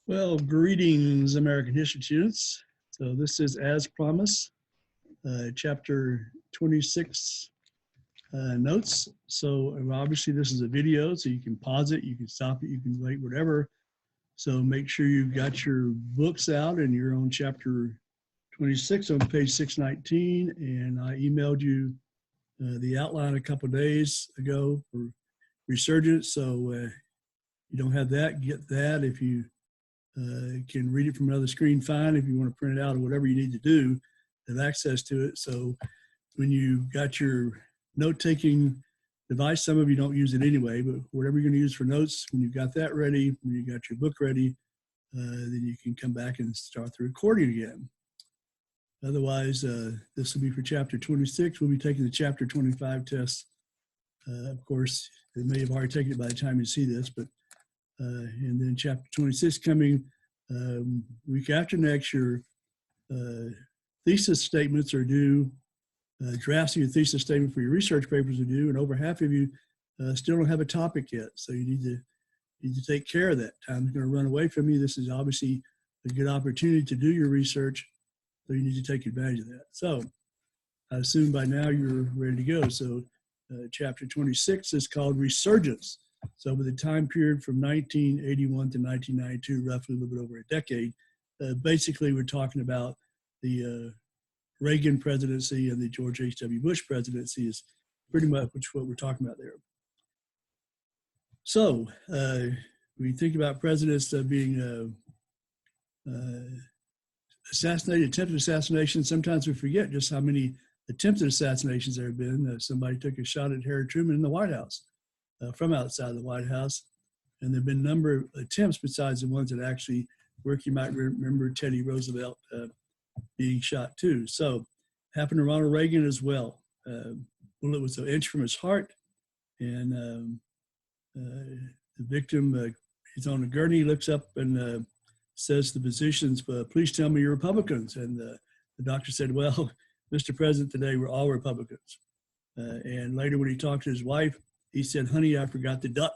Well, greetings, American history students. So this is as promised, chapter 26 notes. So obviously this is a video, so you can pause it, you can stop it, you can wait, whatever. So make sure you've got your books out and you're on chapter 26 on page 619. And I emailed you the outline a couple of days ago for resurgence. So you don't have that, get that. If you can read it from another screen, fine. If you want to print it out or whatever you need to do, have access to it. So when you got your note-taking device, some of you don't use it anyway, but whatever you're going to use for notes, when you've got that ready, when you got your book ready, then you can come back and start the recording again. Otherwise, this will be for chapter 26. We'll be taking the chapter 25 test. Of course, they may have already taken it by the time you see this, but and then chapter 26 coming week after next. Your thesis statements are due. Drafts of your thesis statement for your research papers are due, and over half of you still don't have a topic yet. So you need to take care of that. Time's going to run away from you. This is obviously a good opportunity to do your research, so you need to take advantage of that. So I assume by now you're ready to go. So chapter 26 is called Resurgence. So over the time period from 1981 to 1992, roughly a little bit over a decade, basically we're talking about the Reagan presidency and the George H.W. Bush presidency is pretty much what we're talking about there. So we think about presidents being assassinated, attempted assassination. Sometimes we forget just how many attempted assassinations there have been. Somebody took a shot at Harry Truman in the White House. From outside the White House. And there have been a number of attempts besides the ones that actually work. You might remember Teddy Roosevelt being shot too. So happened to Ronald Reagan as well. Bullet was an inch from his heart, and the victim, he's on a gurney, looks up and says to the physicians, please tell me you're Republicans. And the doctor said, well, Mr. President, today we're all Republicans. And later when he talked to his wife, he said, honey, I forgot the duck,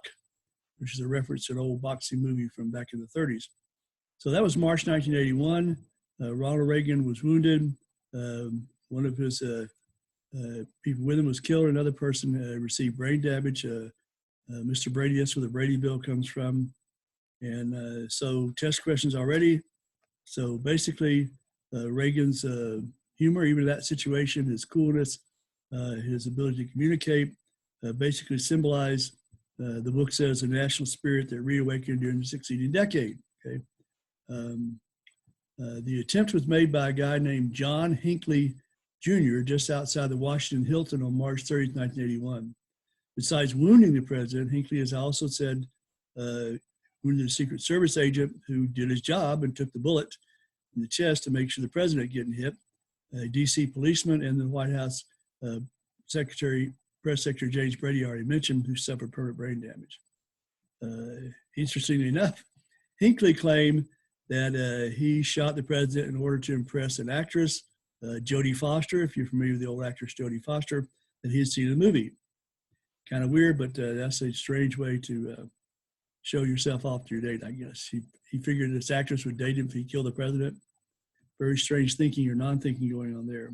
which is a reference to an old boxing movie from back in the 30s. So that was March 1981. Ronald Reagan was wounded. One of his people with him was killed. Another person received brain damage. Mr. Brady, that's where the Brady bill comes from. And so test questions already. So basically, Reagan's humor, even in that situation, his coolness, his ability to communicate, basically symbolize, the book says, a national spirit that reawakened during the succeeding decade. Okay, the attempt was made by a guy named John Hinckley Jr. just outside the Washington Hilton on March 30th, 1981. Besides wounding the president, Hinckley has also said wounded a Secret Service agent who did his job and took the bullet in the chest to make sure the president getting hit, a D.C. policeman, and the White House Press Secretary James Brady already mentioned, who suffered permanent brain damage. Interestingly enough, Hinckley claimed that he shot the president in order to impress an actress, Jodie Foster, if you're familiar with the old actress Jodie Foster, that he had seen in the movie. Kind of weird, but that's a strange way to show yourself off to your date, I guess. He figured this actress would date him if he killed the president. Very strange thinking or non-thinking going on there.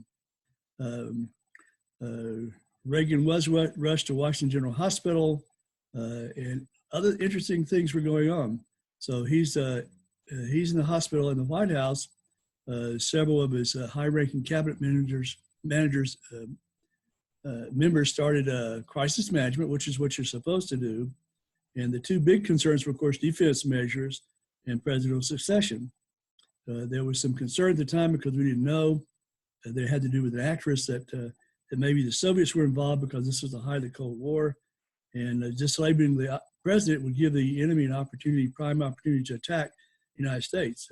Reagan was rushed to Washington General Hospital, and other interesting things were going on. So he's in the hospital in the White House. Several of his high-ranking cabinet members started crisis management, which is what you're supposed to do. And the two big concerns were, of course, defense measures and presidential succession. There was some concern at the time because we didn't know. They had to do with an actress that maybe the Soviets were involved because this was the height of the Cold War. And dislabeling the president would give the enemy an prime opportunity to attack the United States.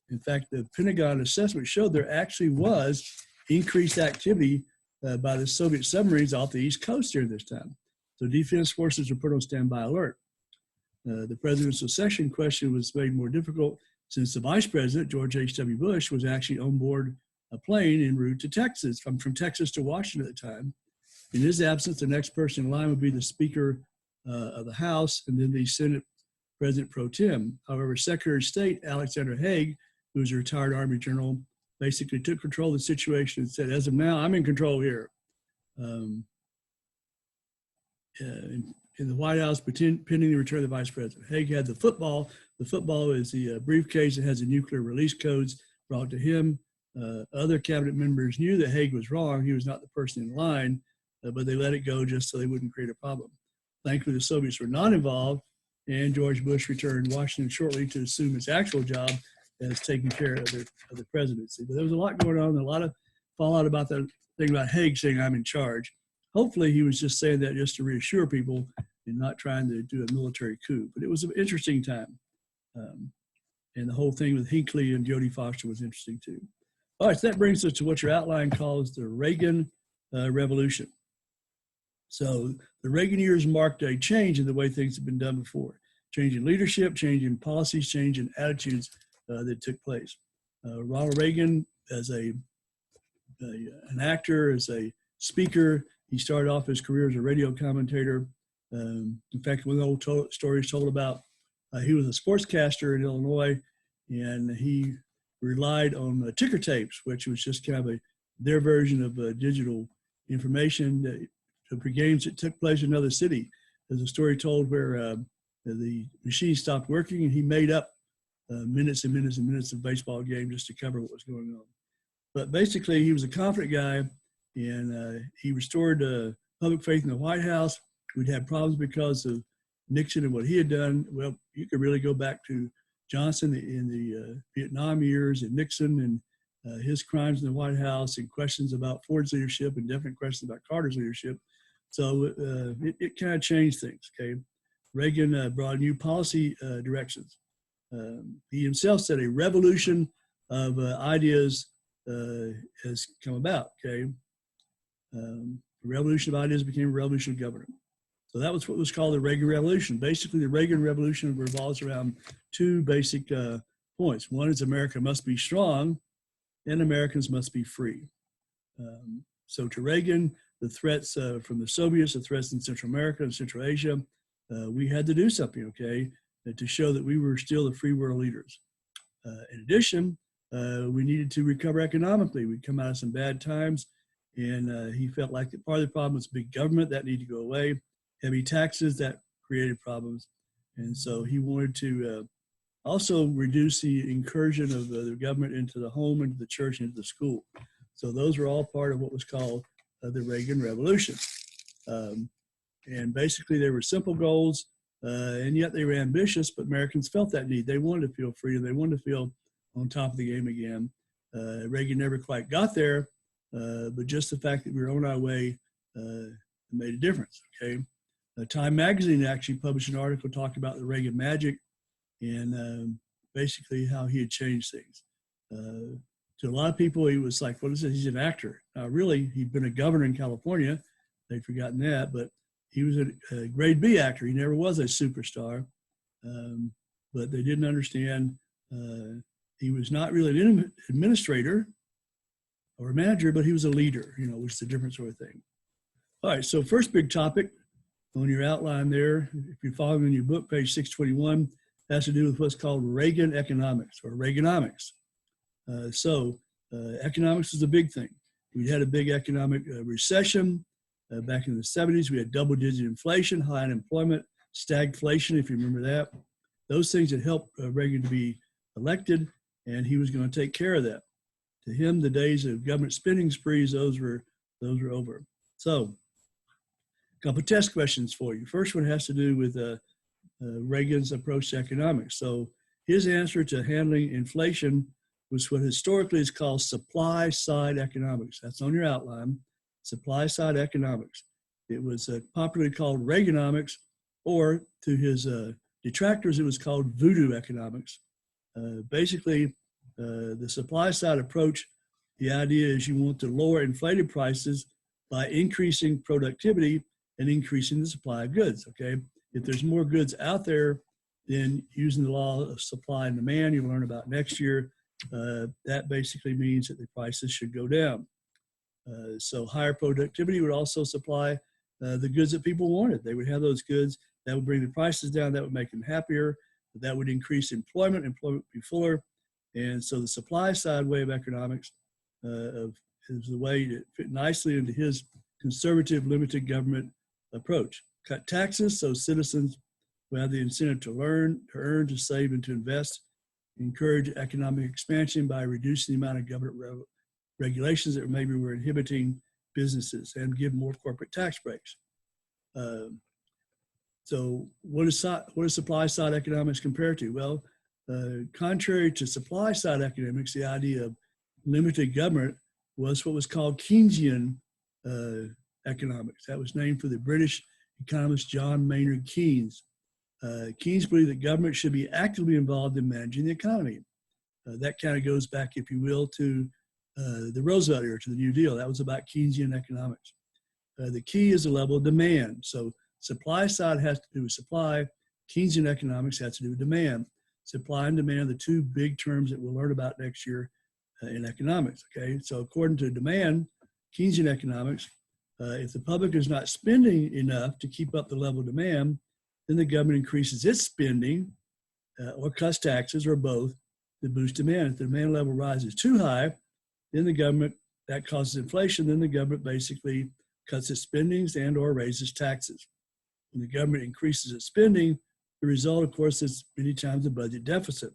In fact, the Pentagon assessment showed there actually was increased activity by the Soviet submarines off the East Coast during this time. So defense forces were put on standby alert. The president's succession question was made more difficult since the vice president, George H.W. Bush, was actually on board a plane en route to Texas, from Texas to Washington at the time. In his absence, the next person in line would be the Speaker of the House, and then the Senate president pro tem. However, Secretary of State Alexander Haig, who was a retired Army general, basically took control of the situation and said, as of now, I'm in control here. In the White House, pending the return of the vice president. Haig had the football. The football is the briefcase that has the nuclear release codes brought to him. Other cabinet members knew that Haig was wrong. He was not the person in line, but they let it go just so they wouldn't create a problem. Thankfully, the Soviets were not involved, and George Bush returned to Washington shortly to assume his actual job as taking care of the presidency. But there was a lot going on, a lot of fallout about that thing about Haig saying, I'm in charge. Hopefully, he was just saying that just to reassure people and not trying to do a military coup. But it was an interesting time. And the whole thing with Hinckley and Jodie Foster was interesting too. All right, so that brings us to what your outline calls the Reagan Revolution. So the Reagan years marked a change in the way things had been done before. Change in leadership, change in policies, change in attitudes that took place. Ronald Reagan, as an actor, as a speaker, he started off his career as a radio commentator. In fact, one of the old stories told about he was a sportscaster in Illinois, and he relied on ticker tapes, which was just kind of their version of digital information for games that took place in another city. There's a story told where the machine stopped working, and he made up minutes and minutes and minutes of baseball game just to cover what was going on. But basically, he was a confident guy, and he restored public faith in the White House. We'd had problems because of Nixon and what he had done. Well, you could really go back to Johnson in the Vietnam years and Nixon and his crimes in the White House and questions about Ford's leadership and different questions about Carter's leadership. So it kind of changed things, okay? Reagan brought new policy directions. He himself said a revolution of ideas has come about, okay? The revolution of ideas became a revolution of government. So that was what was called the Reagan Revolution. Basically, the Reagan Revolution revolves around two basic points. One is America must be strong, and Americans must be free. So to Reagan, the threats from the Soviets, the threats in Central America and Central Asia, we had to do something, okay, to show that we were still the free world leaders. In addition, we needed to recover economically. We'd come out of some bad times, and he felt like that part of the problem was big government, that needed to go away. Heavy taxes, that created problems. And so he wanted to also reduce the incursion of the government into the home, into the church, into the school. So those were all part of what was called the Reagan Revolution. And basically they were simple goals, and yet they were ambitious, but Americans felt that need. They wanted to feel freedom. They wanted to feel on top of the game again. Reagan never quite got there, but just the fact that we were on our way made a difference, okay? Time magazine actually published an article talking about the Reagan magic and basically how he had changed things. To a lot of people, he was like, what is it? He's an actor. Really, he'd been a governor in California. They'd forgotten that, but he was a grade B actor. He never was a superstar, but they didn't understand. He was not really an administrator or a manager, but he was a leader, which is a different sort of thing. All right, so first big topic on your outline there, if you're following in your book, page 621, has to do with what's called Reagan economics or Reaganomics. Economics is a big thing. We had a big economic recession back in the 70s. We had double-digit inflation, high unemployment, stagflation, if you remember that. Those things that helped Reagan to be elected, and he was going to take care of that. To him, the days of government spending sprees, those were over. So, a couple of test questions for you. First one has to do with Reagan's approach to economics. So his answer to handling inflation was what historically is called supply side economics. That's on your outline, supply side economics. It was popularly called Reaganomics, or to his detractors, it was called voodoo economics. Basically, the supply side approach, the idea is you want to lower inflated prices by increasing productivity and increasing the supply of goods, okay? If there's more goods out there, then using the law of supply and demand, you'll learn about next year, that basically means that the prices should go down. So higher productivity would also supply the goods that people wanted. They would have those goods, that would bring the prices down, that would make them happier, That would increase employment would be fuller. And so the supply side way of economics is the way that fit nicely into his conservative limited government approach. Cut taxes so citizens will have the incentive to earn, to save, and to invest. Encourage economic expansion by reducing the amount of government regulations that maybe were inhibiting businesses, and give more corporate tax breaks. So what is supply side economics compared to? Well, contrary to supply side economics, the idea of limited government was what was called Keynesian economics. That was named for the British economist John Maynard Keynes. Keynes believed that government should be actively involved in managing the economy. That kind of goes back, if you will, to the Roosevelt era, to the New Deal. That was about Keynesian economics. The key is the level of demand. So supply side has to do with supply. Keynesian economics has to do with demand. Supply and demand are the two big terms that we'll learn about next year in economics. Okay, so according to demand, Keynesian economics, if the public is not spending enough to keep up the level of demand, then the government increases its spending or cuts taxes, or both, to boost demand. If the demand level rises too high, then the government, that causes inflation, then the government basically cuts its spendings and or raises taxes. When the government increases its spending, the result, of course, is many times a budget deficit.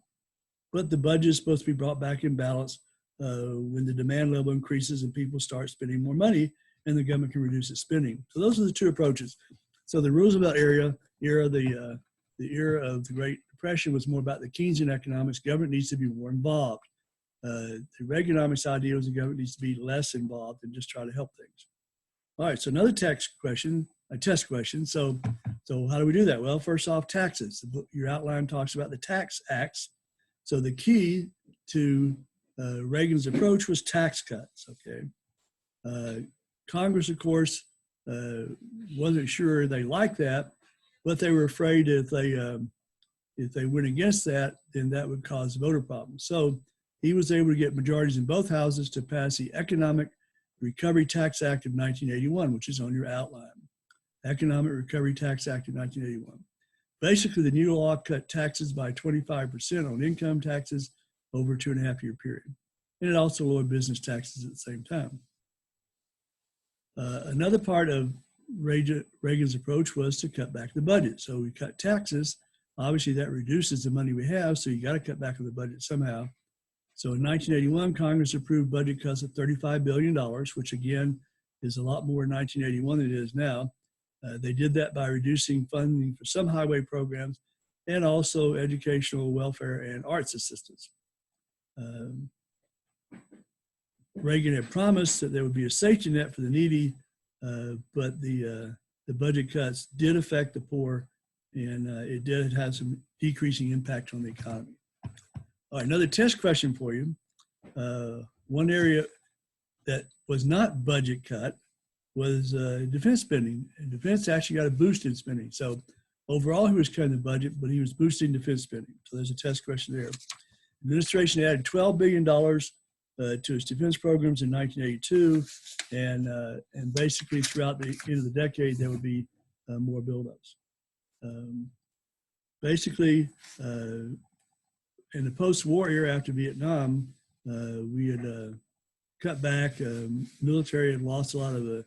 But the budget is supposed to be brought back in balance when the demand level increases and people start spending more money, and the government can reduce its spending. So those are the two approaches. So the Roosevelt era, the era of the Great Depression, was more about the Keynesian economics. Government needs to be more involved. The Reaganomics idea was the government needs to be less involved and just try to help things. All right, so another test question. So how do we do that? Well, first off, taxes. Your outline talks about the tax acts. So the key to Reagan's approach was tax cuts. Okay, Congress, of course, wasn't sure they liked that, but they were afraid if they went against that, then that would cause voter problems. So he was able to get majorities in both houses to pass the Economic Recovery Tax Act of 1981, which is on your outline. Economic Recovery Tax Act of 1981. Basically, the new law cut taxes by 25% on income taxes over a 2.5-year period. And it also lowered business taxes at the same time. Another part of Reagan's approach was to cut back the budget. So we cut taxes. Obviously, that reduces the money we have, so you got to cut back on the budget somehow. So in 1981, Congress approved budget cuts of $35 billion, which again is a lot more in 1981 than it is now. They did that by reducing funding for some highway programs and also educational, welfare, and arts assistance. Reagan had promised that there would be a safety net for the needy, but the budget cuts did affect the poor, and it did have some decreasing impact on the economy. All right, another test question for you. One area that was not budget cut was defense spending. And defense actually got a boost in spending. So overall, he was cutting the budget, but he was boosting defense spending. So there's a test question there. The administration added $12 billion to its defense programs in 1982, and basically throughout the end of the decade, there would be more buildups. Basically, in the post-war era after Vietnam, we had cut back. Military had lost a lot of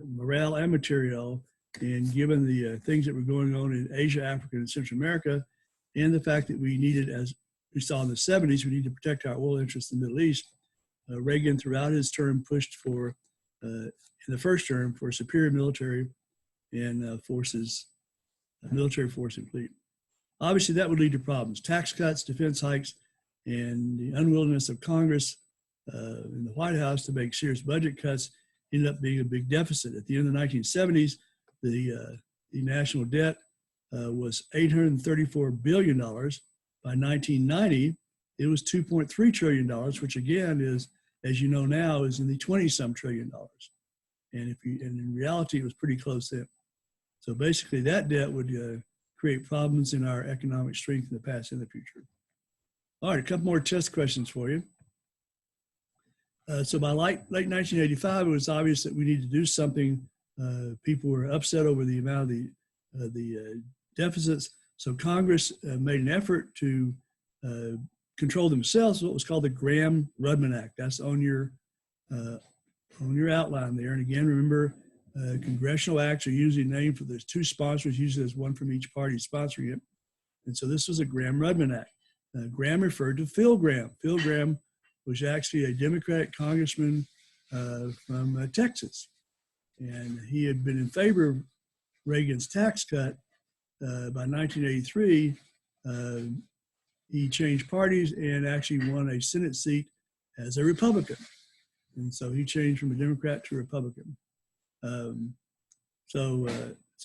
morale and material, and given the things that were going on in Asia, Africa, and Central America, and the fact that we needed, as we saw in the 70s, we need to protect our oil interests in the Middle East. Reagan, throughout his term, pushed for, in the first term, for superior military and forces, military force and fleet. Obviously, that would lead to problems. Tax cuts, defense hikes, and the unwillingness of Congress in the White House to make serious budget cuts ended up being a big deficit. At the end of the 1970s, the national debt was $834 billion. By 1990, it was $2.3 trillion, which again is, as you know now, is in the 20-some trillion dollars. And in reality, it was pretty close then. So basically, that debt would create problems in our economic strength in the past and the future. All right, a couple more test questions for you. So by late 1985, it was obvious that we needed to do something. People were upset over the amount of the deficits. So Congress made an effort to control themselves, what was called the Graham-Rudman Act. That's on your outline there. And again, remember, congressional acts are usually named for there's two sponsors, usually there's one from each party sponsoring it. And so this was a Graham-Rudman Act. Graham referred to Phil Graham. Phil Graham was actually a Democratic congressman from Texas. And he had been in favor of Reagan's tax cut. By 1983, he changed parties and actually won a Senate seat as a Republican. And so he changed from a Democrat to a Republican. So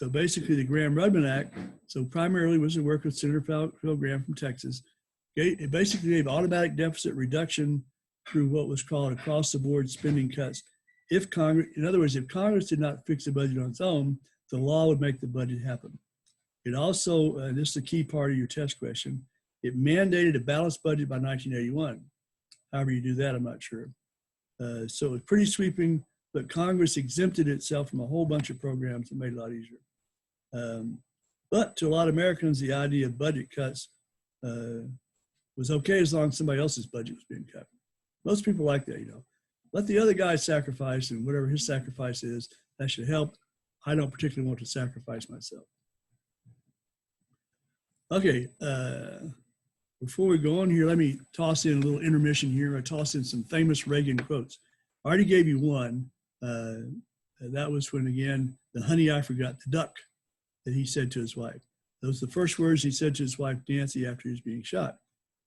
basically the Graham-Rudman Act, so primarily was to work with Senator Phil Graham from Texas. It basically gave automatic deficit reduction through what was called across-the-board spending cuts. If Congress, in other words, if Congress did not fix the budget on its own, the law would make the budget happen. It also, this is the key part of your test question, it mandated a balanced budget by 1981. However you do that, I'm not sure. So it was pretty sweeping, but Congress exempted itself from a whole bunch of programs that made it a lot easier. But to a lot of Americans, the idea of budget cuts was okay as long as somebody else's budget was being cut. Most people like that, you know. Let the other guy sacrifice, and whatever his sacrifice is, that should help. I don't particularly want to sacrifice myself. Okay, before we go on here, let me toss in a little intermission here. I toss in some famous Reagan quotes. I already gave you one. That was when, again, the honey, I forgot the duck that he said to his wife. Those are the first words he said to his wife, Nancy, after he was being shot.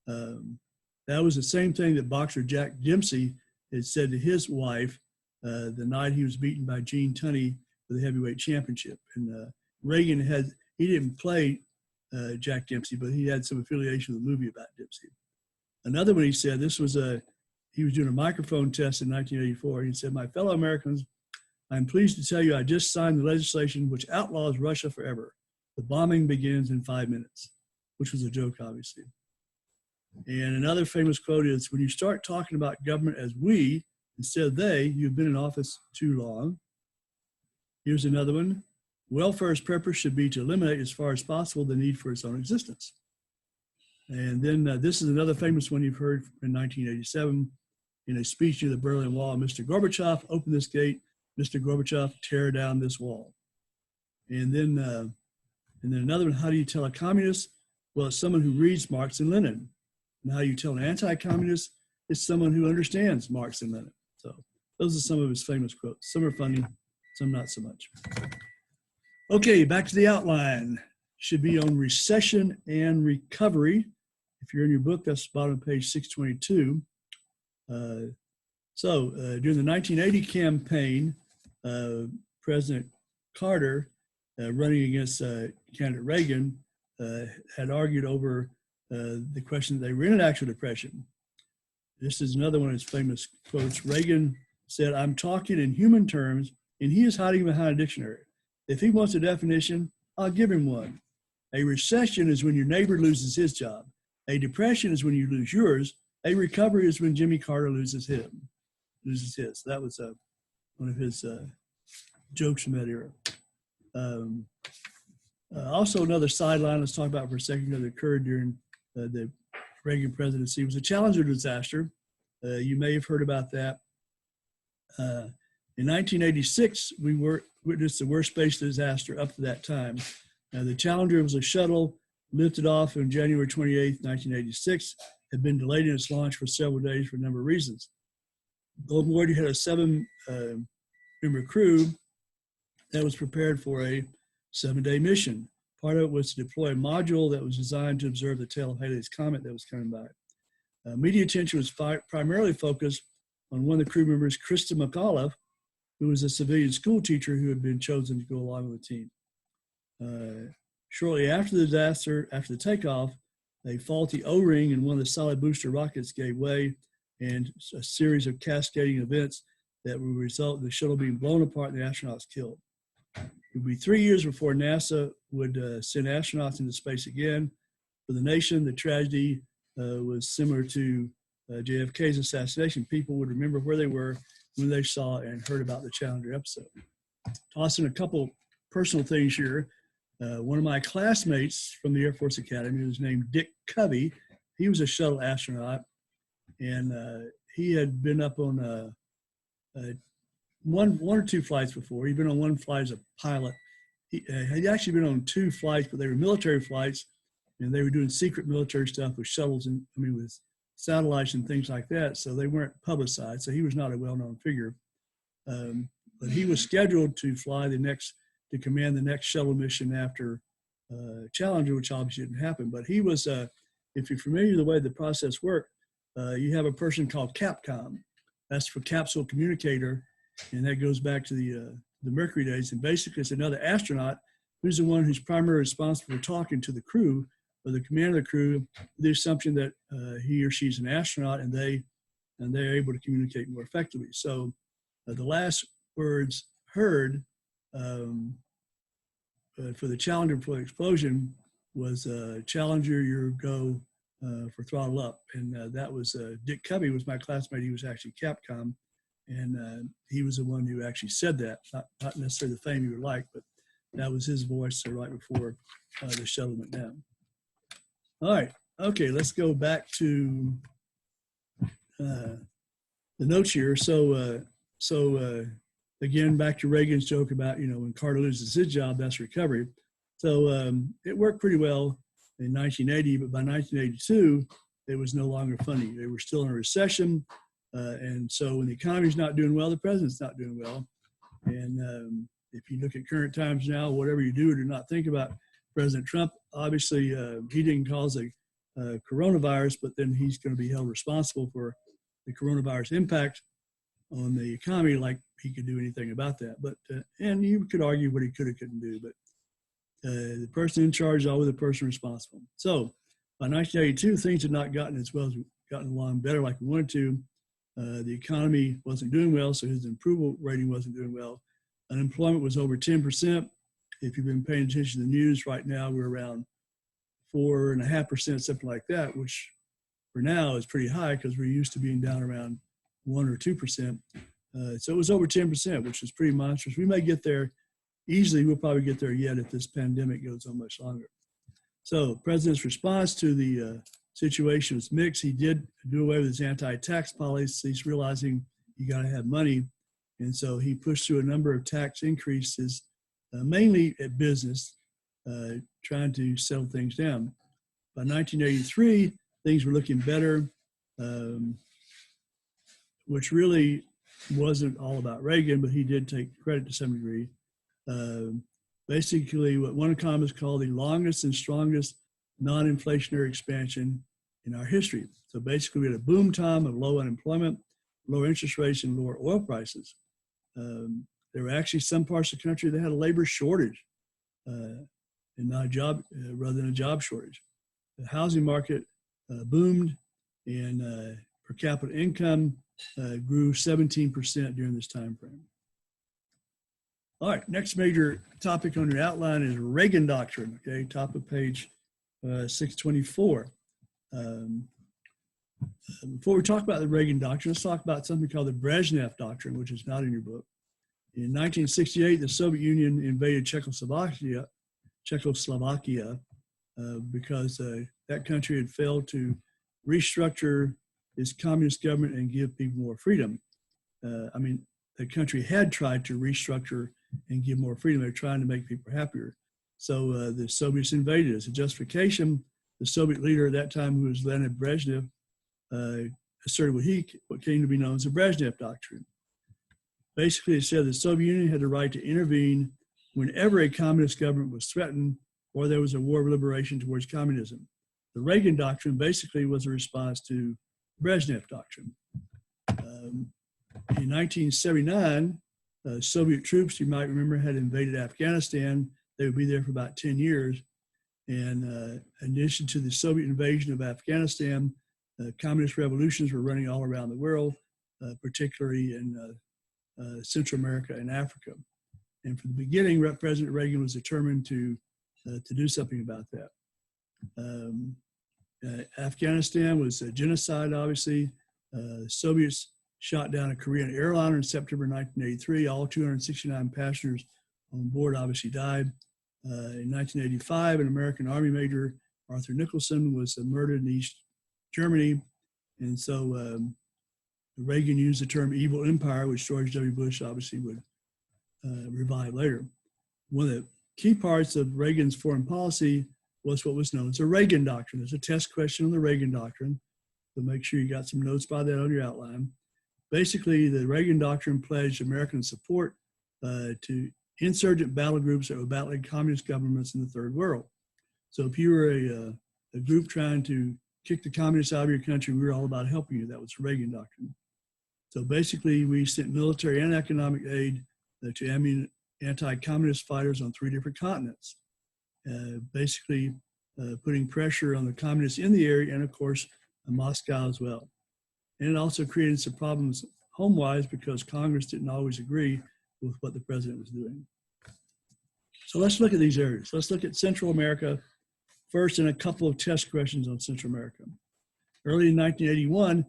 That was the same thing that boxer Jack Dempsey had said to his wife the night he was beaten by Gene Tunney for the heavyweight championship. And Reagan he didn't play Jack Dempsey, but he had some affiliation with a movie about Dempsey. Another one he said, he was doing a microphone test in 1984. He said, "My fellow Americans, I'm pleased to tell you I just signed the legislation which outlaws Russia forever. The bombing begins in 5 minutes," which was a joke, obviously. And another famous quote is, "When you start talking about government as we instead of they, you've been in office too long." Here's another one. "Welfare's purpose should be to eliminate as far as possible the need for its own existence." And then this is another famous one you've heard in 1987 in a speech near the Berlin Wall. "Mr. Gorbachev, open this gate. Mr. Gorbachev, tear down this wall." And then another one, "How do you tell a communist?" Well, it's someone who reads Marx and Lenin. And how you tell an anti-communist is someone who understands Marx and Lenin. So those are some of his famous quotes. Some are funny, some not so much. Okay, back to the outline. Should be on recession and recovery. If you're in your book, that's bottom of page 622. During the 1980 campaign, President Carter, running against candidate Reagan, had argued over the question that they were in an actual depression. This is another one of his famous quotes. Reagan said, "I'm talking in human terms, and he is hiding behind a dictionary. If he wants a definition, I'll give him one. A recession is when your neighbor loses his job. A depression is when you lose yours. A recovery is when Jimmy Carter loses his. That was one of his jokes from that era. Also, another sideline, let's talk about for a second, that occurred during the Reagan presidency was the Challenger disaster. You may have heard about that. In 1986, we witnessed the worst space disaster up to that time. The Challenger was a shuttle lifted off on January 28, 1986, had been delayed in its launch for several days for a number of reasons. On board, you had a 7-member crew that was prepared for a 7-day mission. Part of it was to deploy a module that was designed to observe the tail of Halley's Comet that was coming by. Media attention was primarily focused on one of the crew members, Krista McAuliffe, who was a civilian school teacher who had been chosen to go along with the team. Shortly after the disaster, after the takeoff, a faulty O-ring in one of the solid booster rockets gave way, and a series of cascading events that would result in the shuttle being blown apart and the astronauts killed. It would be 3 years before NASA would send astronauts into space again. For the nation, the tragedy was similar to JFK's assassination. People would remember where they were when they saw and heard about the Challenger episode. Toss in a couple personal things here. One of my classmates from the Air Force Academy was named Dick Covey. He was a shuttle astronaut, and he had been up on one or two flights before. He'd been on one flight as a pilot. He'd actually been on two flights, but they were military flights, and they were doing secret military stuff with shuttles and with satellites and things like that. So they weren't publicized. So he was not a well-known figure. But he was scheduled to fly to command the next shuttle mission after Challenger, which obviously didn't happen. But he was, if you're familiar with the way the process worked, you have a person called Capcom. That's for capsule communicator, and that goes back to the Mercury days. And basically, it's another astronaut who's the one who's primarily responsible for talking to the crew or the commander of the crew, the assumption that he or she's an astronaut, and they're able to communicate more effectively. So the last words heard for the Challenger before the explosion was Challenger, your go for throttle up. And that was Dick Covey was my classmate. He was actually Capcom. And he was the one who actually said that, not necessarily the fame you would like, but that was his voice right before the shuttle went down. All right. Okay, let's go back to the notes here. So again, back to Reagan's joke about, when Carter loses his job, that's recovery. So it worked pretty well in 1980, but by 1982, it was no longer funny. They were still in a recession. And so when the economy's not doing well, the president's not doing well. And if you look at current times now, whatever you do or do not think about President Trump, obviously he didn't cause a coronavirus, but then he's going to be held responsible for the coronavirus impact on the economy, like he could do anything about that. But and you could argue what he could or couldn't do, but the person in charge is always the person responsible. So by 1982, things had not gotten as well as gotten along better like we wanted to. The economy wasn't doing well, so his approval rating wasn't doing well. Unemployment was over 10%. If you've been paying attention to the news right now, we're around 4.5%, something like that, which for now is pretty high because we're used to being down around 1 or 2%. So it was over 10%, which is pretty monstrous. We may get there easily. We'll probably get there yet if this pandemic goes on much longer. So President's response to the situation was mixed. He did do away with his anti-tax policies, realizing you got to have money. And so he pushed through a number of tax increases, mainly at business, trying to settle things down. By 1983, things were looking better, which really wasn't all about Reagan, but he did take credit to some degree. Basically, what one economist called the longest and strongest non-inflationary expansion in our history. So basically, we had a boom time of low unemployment, lower interest rates, and lower oil prices. There were actually some parts of the country that had a labor shortage and not a job, rather than a job shortage. The housing market boomed, and per capita income grew 17% during this time frame. All right, next major topic on your outline is Reagan doctrine, okay, top of page 624. Before we talk about the Reagan doctrine, let's talk about something called the Brezhnev doctrine, which is not in your book. In 1968, the Soviet Union invaded Czechoslovakia because that country had failed to restructure its communist government and give people more freedom. The country had tried to restructure and give more freedom. They're trying to make people happier. So the Soviets invaded. As a justification, the Soviet leader at that time, who was Leonid Brezhnev, asserted what came to be known as the Brezhnev doctrine. Basically, it said the Soviet Union had the right to intervene whenever a communist government was threatened or there was a war of liberation towards communism. The Reagan doctrine basically was a response to Brezhnev doctrine. In 1979, Soviet troops, you might remember, had invaded Afghanistan. They would be there for about 10 years. And in addition to the Soviet invasion of Afghanistan, communist revolutions were running all around the world, particularly in Central America and Africa. And from the beginning, President Reagan was determined to do something about that. Afghanistan was a genocide, obviously. The Soviets shot down a Korean airliner in September 1983. All 269 passengers on board obviously died. In 1985, an American Army Major, Arthur Nicholson, was murdered in East Germany. And so Reagan used the term evil empire, which George W. Bush obviously would revive later. One of the key parts of Reagan's foreign policy was what was known as the Reagan Doctrine. There's a test question on the Reagan Doctrine, so make sure you got some notes by that on your outline. Basically, the Reagan Doctrine pledged American support to insurgent battle groups that were battling communist governments in the third world. So if you were a group trying to kick the communists out of your country, we were all about helping you. That was the Reagan Doctrine. So basically, we sent military and economic aid to anti-communist fighters on 3 different continents, basically putting pressure on the communists in the area and, of course, Moscow as well. And it also created some problems home-wise because Congress didn't always agree with what the president was doing. So let's look at these areas. Let's look at Central America first and a couple of test questions on Central America. Early in 1981,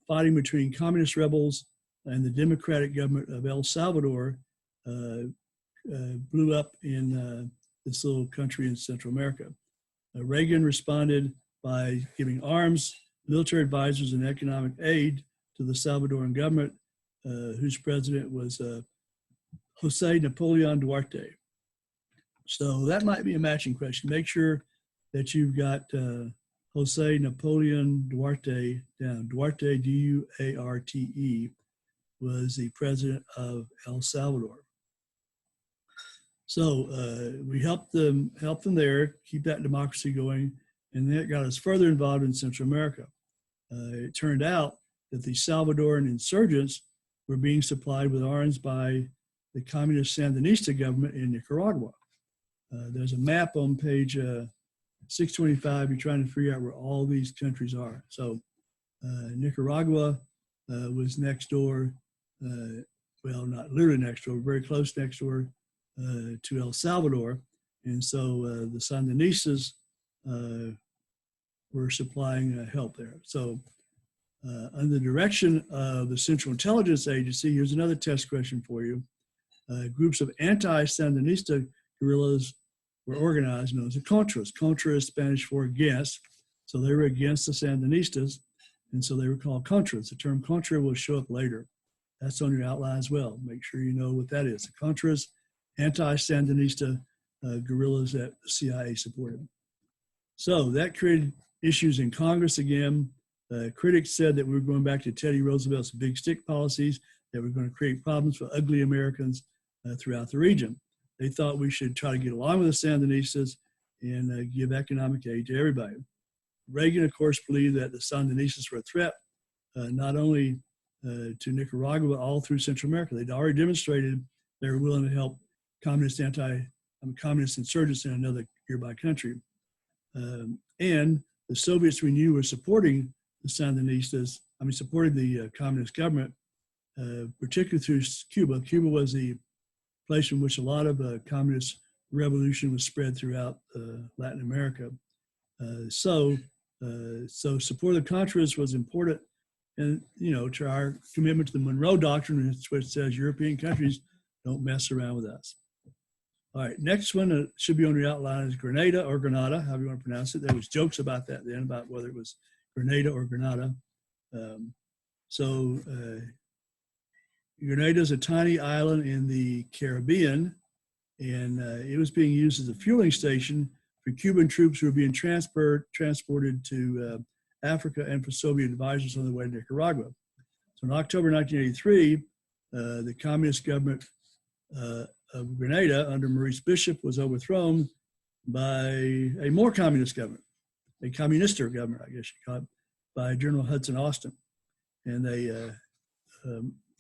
fighting between communist rebels and the democratic government of El Salvador blew up in this little country in Central America. Reagan responded by giving arms, military advisors, and economic aid to the Salvadoran government, whose president was Jose Napoleon Duarte. So that might be a matching question. Make sure that you've got Jose Napoleon Duarte down. Duarte, D-U-A-R-T-E, was the president of El Salvador. So we helped them there, keep that democracy going, and that got us further involved in Central America. It turned out that the Salvadoran insurgents were being supplied with arms by the communist Sandinista government in Nicaragua. There's a map on page 625. You're trying to figure out where all these countries are. So Nicaragua was next door, well, not literally next door, very close next door to El Salvador. And so the Sandinistas were supplying help there. So under the direction of the Central Intelligence Agency, here's another test question for you. Groups of anti-Sandinista guerrillas were organized, known as the Contras. Contra is Spanish for against, so they were against the Sandinistas, and so they were called Contras. The term Contra will show up later. That's on your outline as well. Make sure you know what that is. The Contras, anti-Sandinista guerrillas that the CIA supported. So that created issues in Congress again. Critics said that we were going back to Teddy Roosevelt's big stick policies, that were going to create problems for ugly Americans throughout the region. They thought we should try to get along with the Sandinistas and give economic aid to everybody. Reagan, of course, believed that the Sandinistas were a threat, not only to Nicaragua, but all through Central America. They'd already demonstrated they were willing to help communist insurgents in another nearby country. And the Soviets we knew were supporting the Sandinistas, supporting the communist government, particularly through Cuba. Cuba was the place in which a lot of communist revolution was spread throughout Latin America. So support of the Contras was important, and to our commitment to the Monroe Doctrine, which says European countries don't mess around with us. All right, next one should be on your outline is Grenada or Grenada, however you want to pronounce it. There was jokes about that then, about whether it was Grenada or Grenada. Grenada is a tiny island in the Caribbean, and it was being used as a fueling station for Cuban troops who were being transported to Africa and for Soviet advisors on the way to Nicaragua. So in October 1983, the communist government of Grenada under Maurice Bishop was overthrown by a more communist government, a communister government, I guess you call it, by General Hudson Austin. And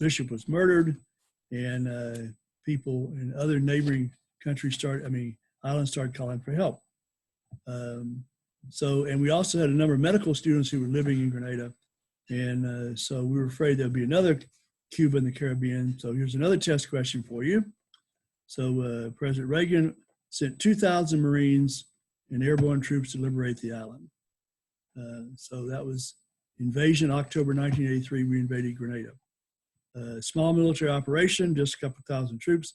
Bishop was murdered, and people in other neighboring countries islands started calling for help. And we also had a number of medical students who were living in Grenada. And so we were afraid there'd be another Cuba in the Caribbean. So here's another test question for you. So President Reagan sent 2,000 Marines and airborne troops to liberate the island. So that was invasion, October 1983, we invaded Grenada. Small military operation, just a couple thousand troops,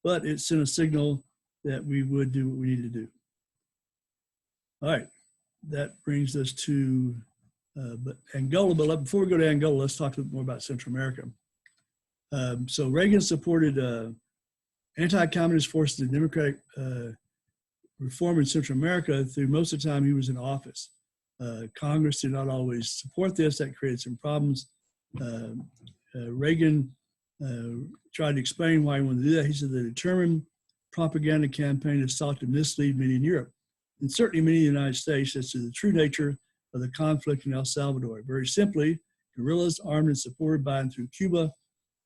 but it sent a signal that we would do what we need to do. All right, that brings us to Angola. But before we go to Angola, let's talk a little more about Central America. So Reagan supported anti-communist forces and democratic reform in Central America through most of the time he was in office. Congress did not always support this. That created some problems. Reagan tried to explain why he wanted to do that. He said the determined propaganda campaign has sought to mislead many in Europe, and certainly many in the United States, as to the true nature of the conflict in El Salvador. Very simply, guerrillas armed and supported by and through Cuba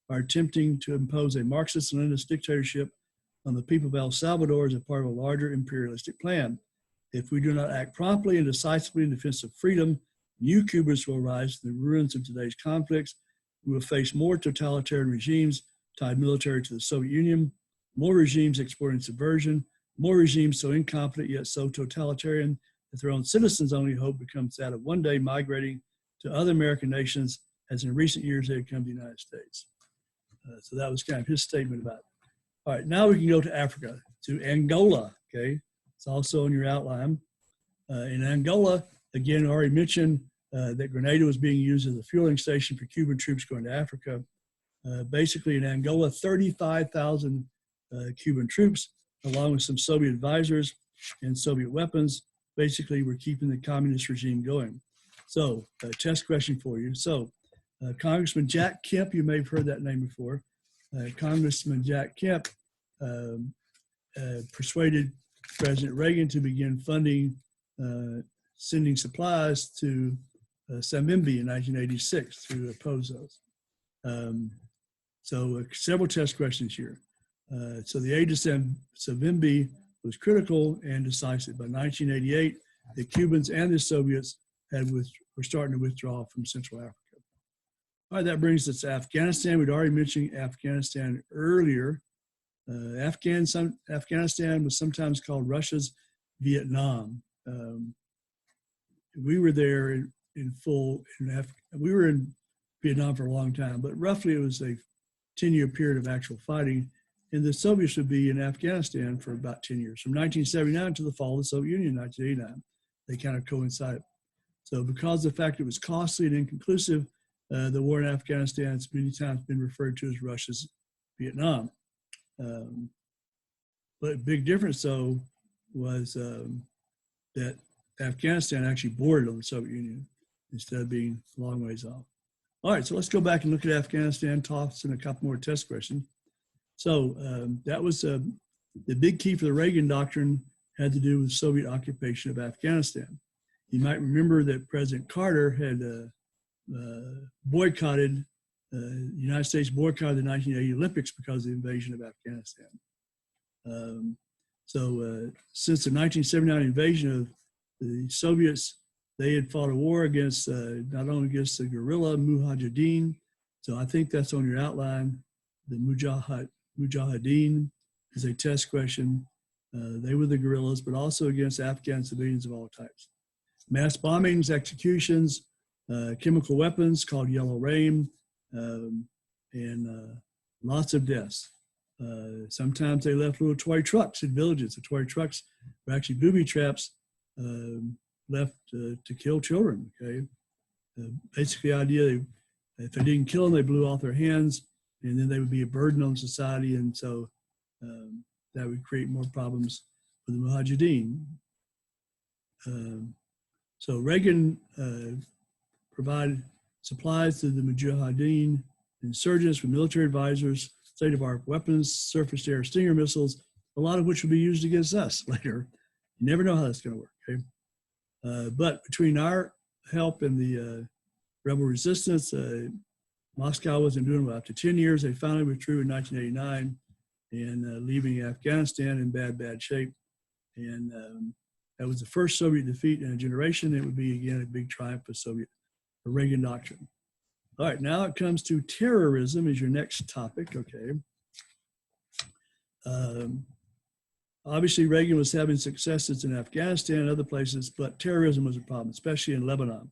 are attempting to impose a Marxist-Leninist dictatorship on the people of El Salvador as a part of a larger imperialistic plan. If we do not act promptly and decisively in defense of freedom, new Cubas will rise from the ruins of today's conflicts. We will face more totalitarian regimes tied military to the Soviet Union, more regimes exporting subversion, more regimes so incompetent yet so totalitarian that their own citizens' only hope becomes that of one day migrating to other American nations, as in recent years they have come to the United States. So that was kind of his statement about it. All right, now we can go to Africa, to Angola, okay? It's also on your outline. In Angola, again, I already mentioned that Grenada was being used as a fueling station for Cuban troops going to Africa. Basically in Angola, 35,000 Cuban troops, along with some Soviet advisors and Soviet weapons, basically were keeping the communist regime going. So, a test question for you. So, Congressman Jack Kemp, you may have heard that name before. Congressman Jack Kemp persuaded President Reagan to begin funding, sending supplies to Savimbi in 1986 to oppose those. Several test questions here. So the aid to Savimbi was critical and decisive. By 1988, the Cubans and the Soviets were starting to withdraw from Central Africa. All right, that brings us to Afghanistan. We'd already mentioned Afghanistan earlier. Afghanistan was sometimes called Russia's Vietnam. We were there we were in Vietnam for a long time, but roughly it was a 10-year period of actual fighting. And the Soviets would be in Afghanistan for about 10 years, from 1979 to the fall of the Soviet Union in 1989. They kind of coincide. So because of the fact it was costly and inconclusive, the war in Afghanistan has many times been referred to as Russia's Vietnam. But a big difference, though, was that Afghanistan actually bordered on the Soviet Union instead of being a long ways off. All right, so let's go back and look at Afghanistan, toss in a couple more test questions. So that was the big key for the Reagan doctrine had to do with Soviet occupation of Afghanistan. You might remember that President Carter had boycotted, the United States boycotted the 1980 Olympics because of the invasion of Afghanistan. Since the 1979 invasion of the Soviets, they had fought a war against, not only against the guerrilla Mujahideen, so I think that's on your outline, the Mujahideen is a test question. They were the guerrillas, but also against Afghan civilians of all types. Mass bombings, executions, chemical weapons called Yellow Rain, and lots of deaths. Sometimes they left little toy trucks in villages. The toy trucks were actually booby traps left to kill children, okay? Basically the idea, if they didn't kill them, they blew off their hands, and then they would be a burden on society, and so that would create more problems for the Mujahideen. So Reagan provided supplies to the Mujahideen insurgents with military advisors, state-of-the-art weapons, surface-to-air Stinger missiles, a lot of which will be used against us later. You never know how that's going to work, okay? But between our help and the rebel resistance, Moscow wasn't doing well. After 10 years, they finally withdrew in 1989 and leaving Afghanistan in bad shape. And that was the first Soviet defeat in a generation. It would be, again, a big triumph for the Reagan doctrine. All right, now it comes to terrorism is your next topic, okay. Obviously, Reagan was having successes in Afghanistan and other places, but terrorism was a problem, especially in Lebanon.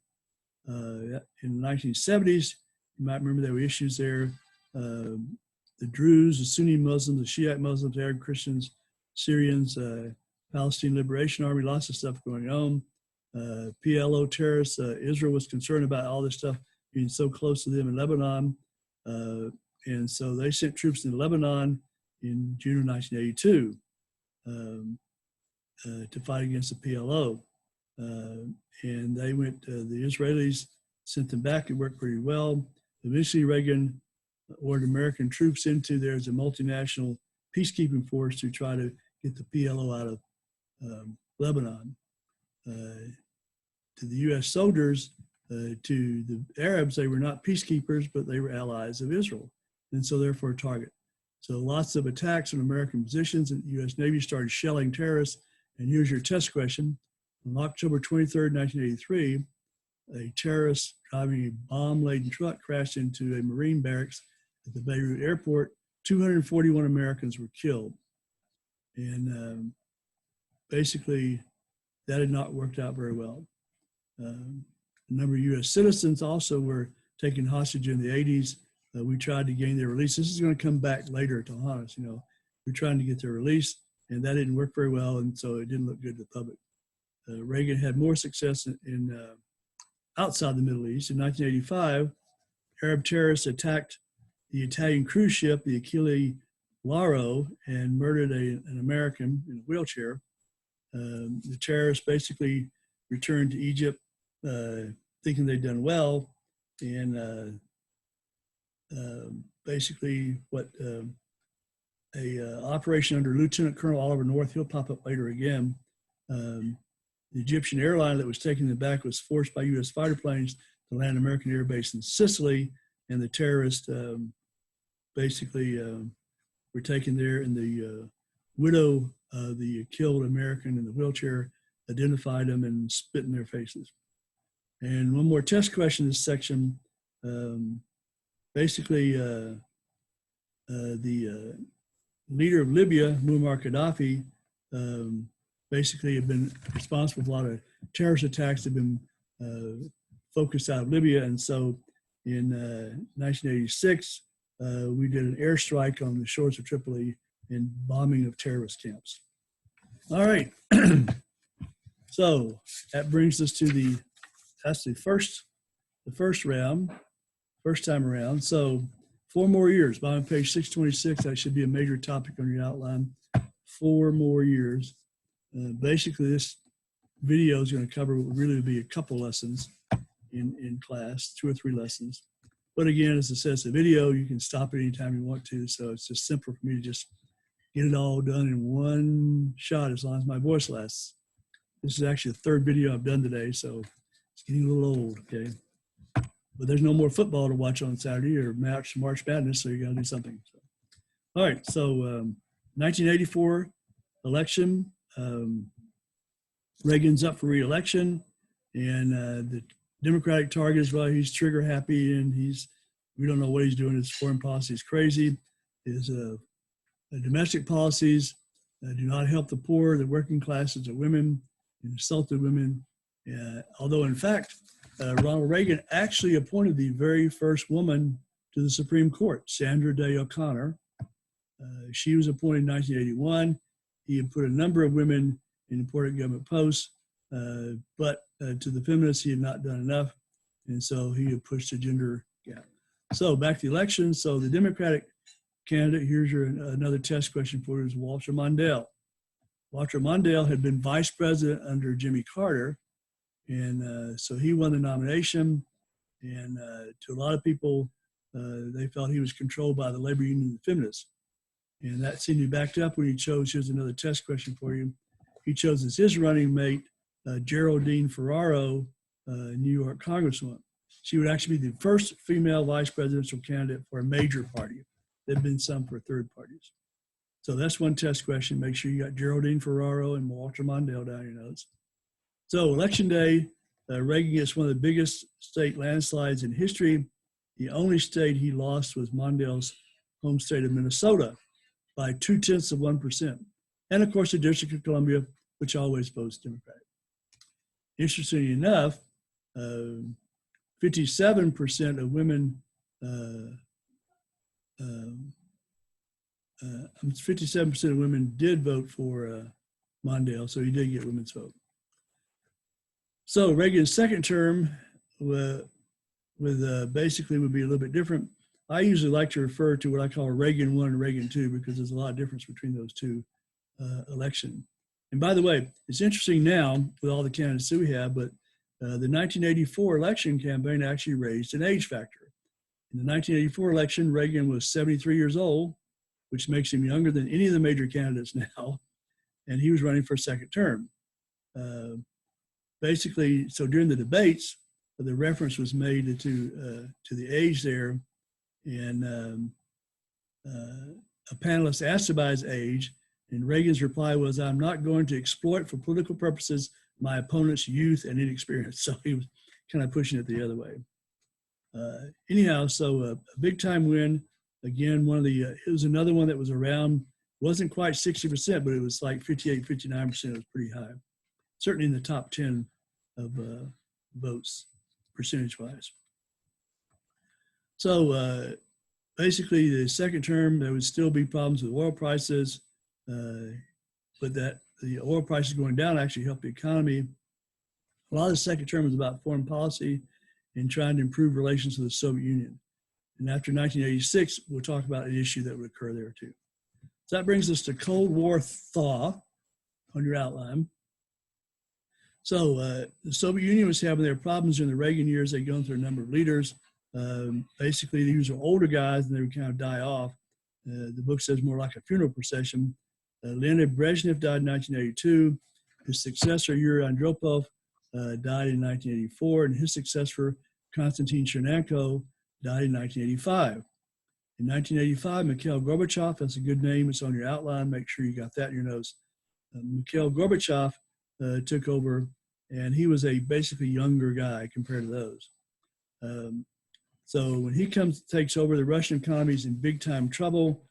In the 1970s, you might remember there were issues there. The Druze, the Sunni Muslims, the Shiite Muslims, Arab Christians Syrians, Palestine Liberation Army, lots of stuff going on. PLO terrorists, Israel was concerned about all this stuff being so close to them in Lebanon. And so they sent troops into Lebanon in June of 1982 to fight against the PLO. And they went, the Israelis sent them back. It worked pretty well. Eventually, Reagan ordered American troops into there as a multinational peacekeeping force to try to get the PLO out of Lebanon. To the U.S. soldiers, to the Arabs, they were not peacekeepers, but they were allies of Israel, and so therefore a target. So lots of attacks on American positions, and the U.S. Navy started shelling terrorists. And here's your test question. On October 23rd, 1983, a terrorist driving a bomb-laden truck crashed into a Marine barracks at the Beirut airport. 241 Americans were killed. And basically, that had not worked out very well. A number of U.S. citizens also were taken hostage in the 80s. We tried to gain their release. This is going to come back later to haunt us. We're trying to get their release, and that didn't work very well, and so it didn't look good to the public. Reagan had more success in outside the Middle East. In 1985, Arab terrorists attacked the Italian cruise ship, the Achille Lauro, and murdered an American in a wheelchair. The terrorists basically returned to Egypt thinking they'd done well, and basically what a operation under Lieutenant Colonel Oliver North, he'll pop up later again. The Egyptian airline that was taking them back was forced by U.S. fighter planes to land American air base in Sicily, and the terrorists basically were taken there, and the widow of the killed American in the wheelchair identified them and spit in their faces. And one more test question in this section. Basically, the leader of Libya, Muammar Gaddafi, basically had been responsible for a lot of terrorist attacks that have been focused out of Libya. And so in 1986, we did an airstrike on the shores of Tripoli and bombing of terrorist camps. All right. So that brings us to that's the first round, first time around. So 4 more years. Bottom of page 626, that should be a major topic on your outline. 4 more years. Basically, this video is going to cover what would really be a couple lessons in class, 2 or 3 lessons. But again, as it says, the video, you can stop it anytime you want to. So it's just simpler for me to just get it all done in one shot as long as my voice lasts. This is actually the 3rd video I've done today, so it's getting a little old, okay? But there's no more football to watch on Saturday or March Madness, so you got to do something. So. All right, so 1984 election, Reagan's up for re-election, and the Democratic target is, well, he's trigger happy, and we don't know what he's doing. His foreign policy is crazy. His domestic policies do not help the poor, the working classes, the women, and insulted women. Although, in fact, Ronald Reagan actually appointed the very first woman to the Supreme Court, Sandra Day O'Connor. She was appointed in 1981. He had put a number of women in important government posts, but to the feminists, he had not done enough, and so he had pushed a gender gap. So back to the election. So the Democratic candidate, here's another test question for you, is Walter Mondale. Walter Mondale had been vice president under Jimmy Carter, and so he won the nomination, and to a lot of people, they felt he was controlled by the labor union and the feminists. And that seemed to be backed up when he chose, here's another test question for you. He chose as his running mate, Geraldine Ferraro, New York Congresswoman. She would actually be the first female vice presidential candidate for a major party. There have been some for third parties. So that's one test question. Make sure you got Geraldine Ferraro and Walter Mondale down your notes. So election day, Reagan gets one of the biggest state landslides in history. The only state he lost was Mondale's home state of Minnesota by 0.2%. And of course, the District of Columbia, which always votes Democratic. Interestingly enough, 57% of women 57% of women did vote for Mondale, so he did get women's vote. So Reagan's second term basically would be a little bit different. I usually like to refer to what I call Reagan 1 and Reagan 2 because there's a lot of difference between those two elections. And by the way, it's interesting now with all the candidates that we have, but the 1984 election campaign actually raised an age factor. In the 1984 election, Reagan was 73 years old, which makes him younger than any of the major candidates now, and he was running for a second term. Basically, so during the debates, the reference was made to the age there, and a panelist asked about his age, and Reagan's reply was, "I'm not going to exploit for political purposes my opponent's youth and inexperience." So he was kind of pushing it the other way. Anyhow, so a big time win. Again, it was another one that was around, wasn't quite 60%, but it was like 58, 59%. It was pretty high. Certainly in the top 10 of votes, percentage-wise. So basically, the second term, there would still be problems with oil prices, but that the oil prices going down actually helped the economy. A lot of the second term was about foreign policy and trying to improve relations with the Soviet Union. And after 1986, we'll talk about an issue that would occur there too. So that brings us to Cold War thaw on your outline. So the Soviet Union was having their problems in the Reagan years. They'd gone through a number of leaders. Basically, these are older guys and they would kind of die off. The book says more like a funeral procession. Leonid Brezhnev died in 1982. His successor, Yuri Andropov, died in 1984, and his successor, Konstantin Chernenko, died in 1985. In 1985, Mikhail Gorbachev, that's a good name, it's on your outline, make sure you got that in your notes. Mikhail Gorbachev took over, and he was a basically younger guy compared to those. So when he takes over, the Russian economy is in big time trouble.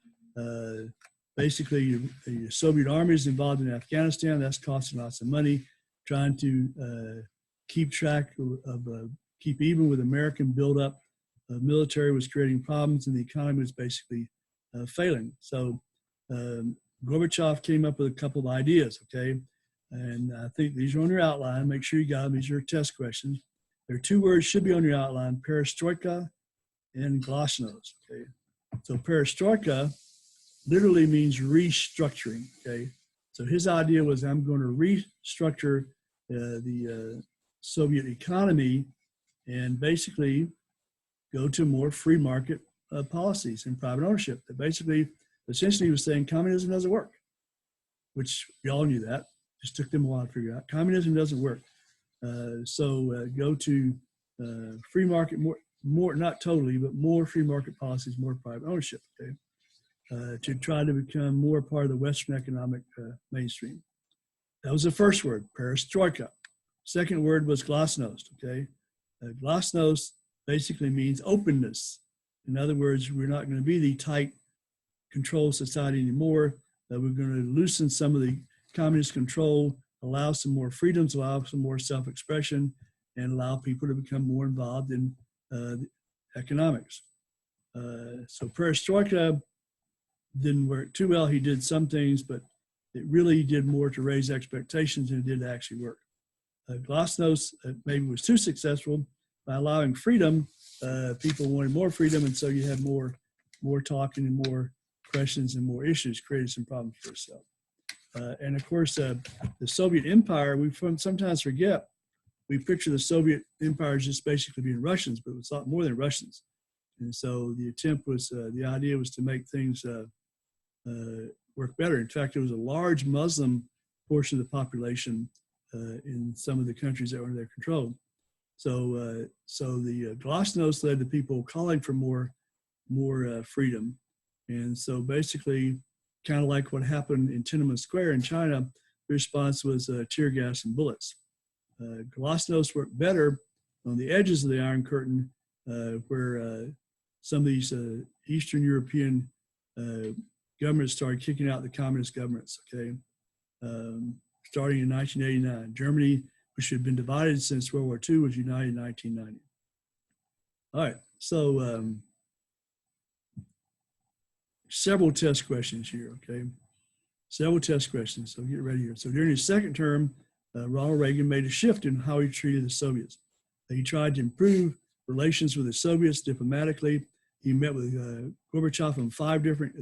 Basically, the Soviet army is involved in Afghanistan. That's costing lots of money. Trying to keep track of keep even with American buildup. Military was creating problems, and the economy was basically failing. So Gorbachev came up with a couple of ideas, okay? And I think these are on your outline. Make sure you got them. These are test questions. There are two words should be on your outline, perestroika and glasnost, okay? So perestroika literally means restructuring, okay? So his idea was, I'm going to restructure the Soviet economy and basically go to more free market policies and private ownership. That basically, essentially, he was saying communism doesn't work, which we all knew that. Just took them a while to figure out. Communism doesn't work. So go to free market, more not totally, but more free market policies, more private ownership, okay? To try to become more part of the Western economic mainstream. That was the first word, perestroika. Second word was glasnost, okay? Glasnost basically means openness. In other words, we're not going to be the tight controlled society anymore. We're going to loosen some of the communist control, allow some more freedoms, allow some more self-expression, and allow people to become more involved in economics. So perestroika didn't work too well. He did some things, but it really did more to raise expectations than it did actually work. Glasnost maybe was too successful. By allowing freedom, people wanted more freedom, and so you had more talking and more questions and more issues, created some problems for itself. And of course, the Soviet Empire, we sometimes forget, we picture the Soviet Empire as just basically being Russians, but it was a lot more than Russians. And so the attempt was, the idea was to make things work better. In fact, there was a large Muslim portion of the population in some of the countries that were under their control. So the glasnost led to people calling for more freedom. And so basically, kind of like what happened in Tiananmen Square in China, the response was tear gas and bullets. Glasnost worked better on the edges of the Iron Curtain, where some of these Eastern European governments started kicking out the communist governments, okay? Starting in 1989. Germany, which had been divided since World War II, was united in 1990. All right, so several test questions here, okay? Several test questions, so get ready here. So during his second term, Ronald Reagan made a shift in how he treated the Soviets. He tried to improve relations with the Soviets diplomatically. He met with Gorbachev on 5 different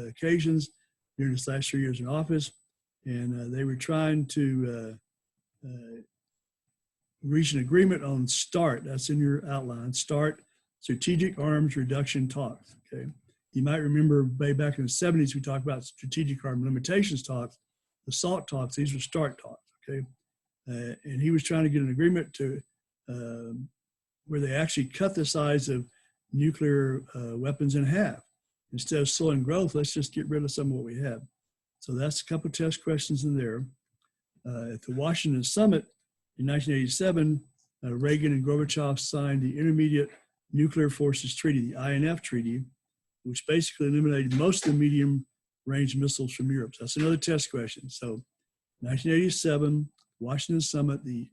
occasions during his last 3 years in office, and they were trying to reach an agreement on START. That's in your outline. START, Strategic Arms Reduction Talks. Okay, you might remember way back in the 70s we talked about Strategic Arms Limitations Talks, the SALT talks. These were START talks. Okay, and he was trying to get an agreement to where they actually cut the size of nuclear weapons in half. Instead of slowing growth, let's just get rid of some of what we have. So that's a couple of test questions in there. At the Washington Summit in 1987, Reagan and Gorbachev signed the Intermediate Nuclear Forces Treaty, the INF Treaty, which basically eliminated most of the medium-range missiles from Europe. So that's another test question. So 1987, Washington Summit, the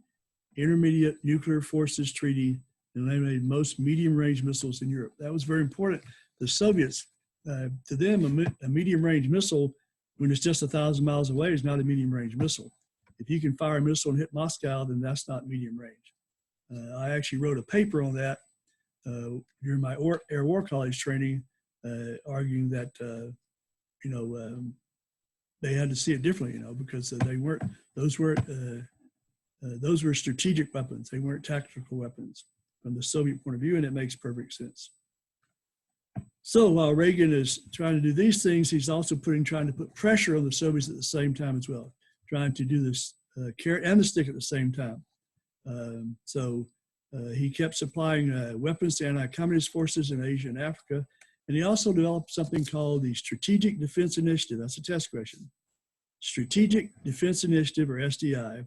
Intermediate Nuclear Forces Treaty eliminated most medium-range missiles in Europe. That was very important. The Soviets, to them, a medium-range missile, when it's just 1,000 miles away, is not a medium-range missile. If you can fire a missile and hit Moscow, then that's not medium range. I actually wrote a paper on that during my Air War College training, arguing that, they had to see it differently, because they weren't, those were strategic weapons. They weren't tactical weapons from the Soviet point of view, and it makes perfect sense. So while Reagan is trying to do these things, he's also trying to put pressure on the Soviets at the same time as well, trying to do this carrot and the stick at the same time. He kept supplying weapons to anti-communist forces in Asia and Africa, and he also developed something called the Strategic Defense Initiative. That's a test question. Strategic Defense Initiative, or SDI,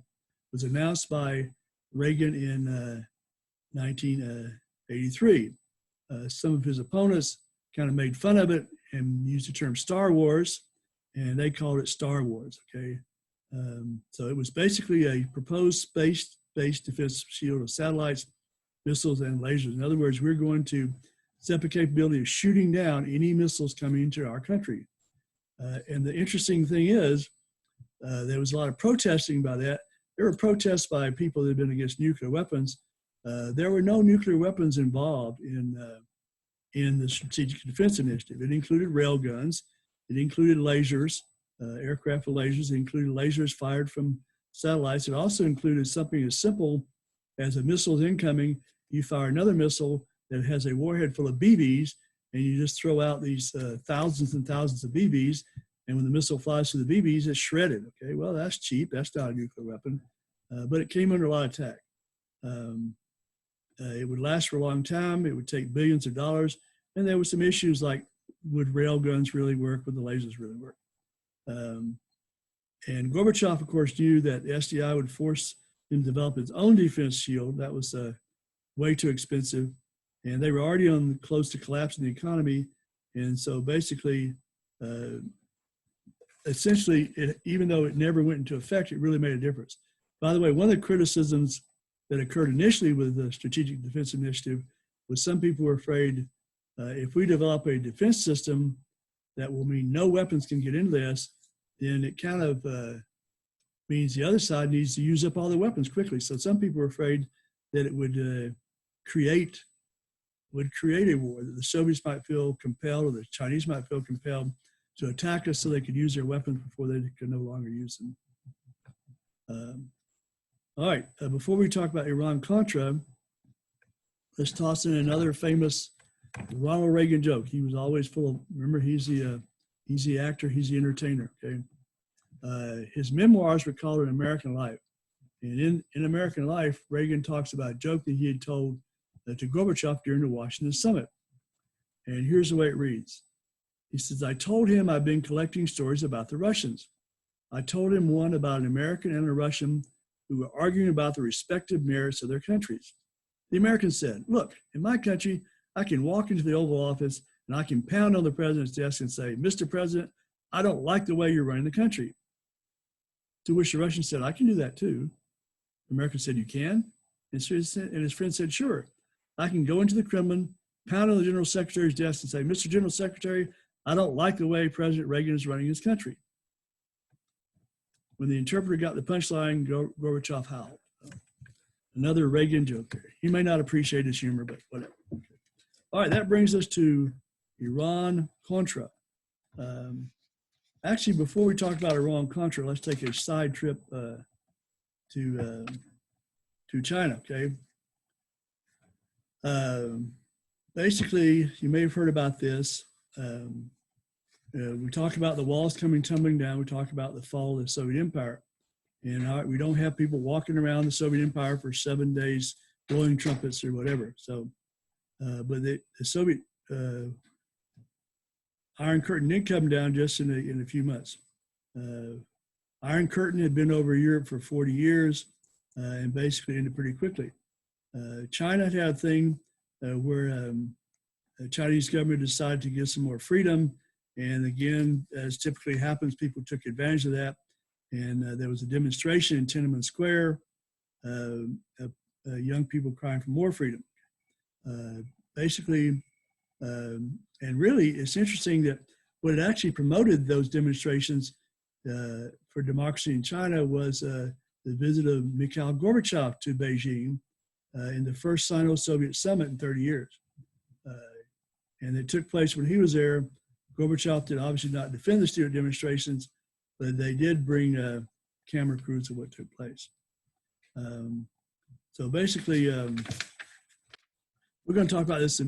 was announced by Reagan in 1983. Some of his opponents kind of made fun of it and used the term Star Wars, and they called it Star Wars, okay? So it was basically a proposed space-based defense shield of satellites, missiles, and lasers. In other words, we're going to set up a capability of shooting down any missiles coming into our country. And the interesting thing is, there was a lot of protesting by that. There were protests by people that had been against nuclear weapons. There were no nuclear weapons involved in the Strategic Defense Initiative. It included rail guns. It included lasers, aircraft with lasers. It included lasers fired from satellites. It also included something as simple as a missile is incoming. You fire another missile that has a warhead full of BBs, and you just throw out these thousands and thousands of BBs. And when the missile flies through the BBs, it's shredded. Okay, well, that's cheap. That's not a nuclear weapon. But it came under a lot of attack. It would last for a long time. It would take billions of dollars. And there were some issues like, would rail guns really work? Would the lasers really work? And Gorbachev, of course, knew that the SDI would force him to develop its own defense shield. That was way too expensive. And they were already on close to collapsing the economy. And so basically, essentially, even though it never went into effect, it really made a difference. By the way, one of the criticisms that occurred initially with the Strategic Defense Initiative was some people were afraid if we develop a defense system that will mean no weapons can get into this, then it kind of means the other side needs to use up all their weapons quickly. So some people were afraid that it would create a war, that the Soviets might feel compelled, or the Chinese might feel compelled to attack us so they could use their weapons before they could no longer use them. All right, before we talk about Iran-Contra, let's toss in another famous Ronald Reagan joke. He was always full of, remember, he's the actor, he's the entertainer, okay? His memoirs were called An American Life. And in American Life, Reagan talks about a joke that he had told to Gorbachev during the Washington Summit. And here's the way it reads. He says, I told him I've been collecting stories about the Russians. I told him one about an American and a Russian who were arguing about the respective merits of their countries. The American said, look, in my country, I can walk into the Oval Office and I can pound on the president's desk and say, Mr. President, I don't like the way you're running the country. To which the Russian said, I can do that too. The American said, you can? And his friend said, sure. I can go into the Kremlin, pound on the General Secretary's desk and say, Mr. General Secretary, I don't like the way President Reagan is running his country. When the interpreter got the punchline, Gorbachev howled. Another Reagan joke there. He may not appreciate his humor, but whatever. All right, that brings us to Iran-Contra. Actually, before we talk about Iran-Contra, let's take a side trip to China, okay? Basically, you may have heard about this. We talk about the walls coming tumbling down. We talk about the fall of the Soviet Empire. And we don't have people walking around the Soviet Empire for 7 days blowing trumpets or whatever. So, but the Soviet Iron Curtain did come down just in a few months. Iron Curtain had been over Europe for 40 years and basically ended pretty quickly. China had a thing where the Chinese government decided to give some more freedom. And again, as typically happens, people took advantage of that. And there was a demonstration in Tiananmen Square, young people crying for more freedom. Basically, and really, it's interesting that what actually promoted those demonstrations for democracy in China was the visit of Mikhail Gorbachev to Beijing in the first Sino-Soviet summit in 30 years. And it took place when he was there. Gorbachev did obviously not defend the student demonstrations, but they did bring camera crews of what took place. So basically, we're going to talk about this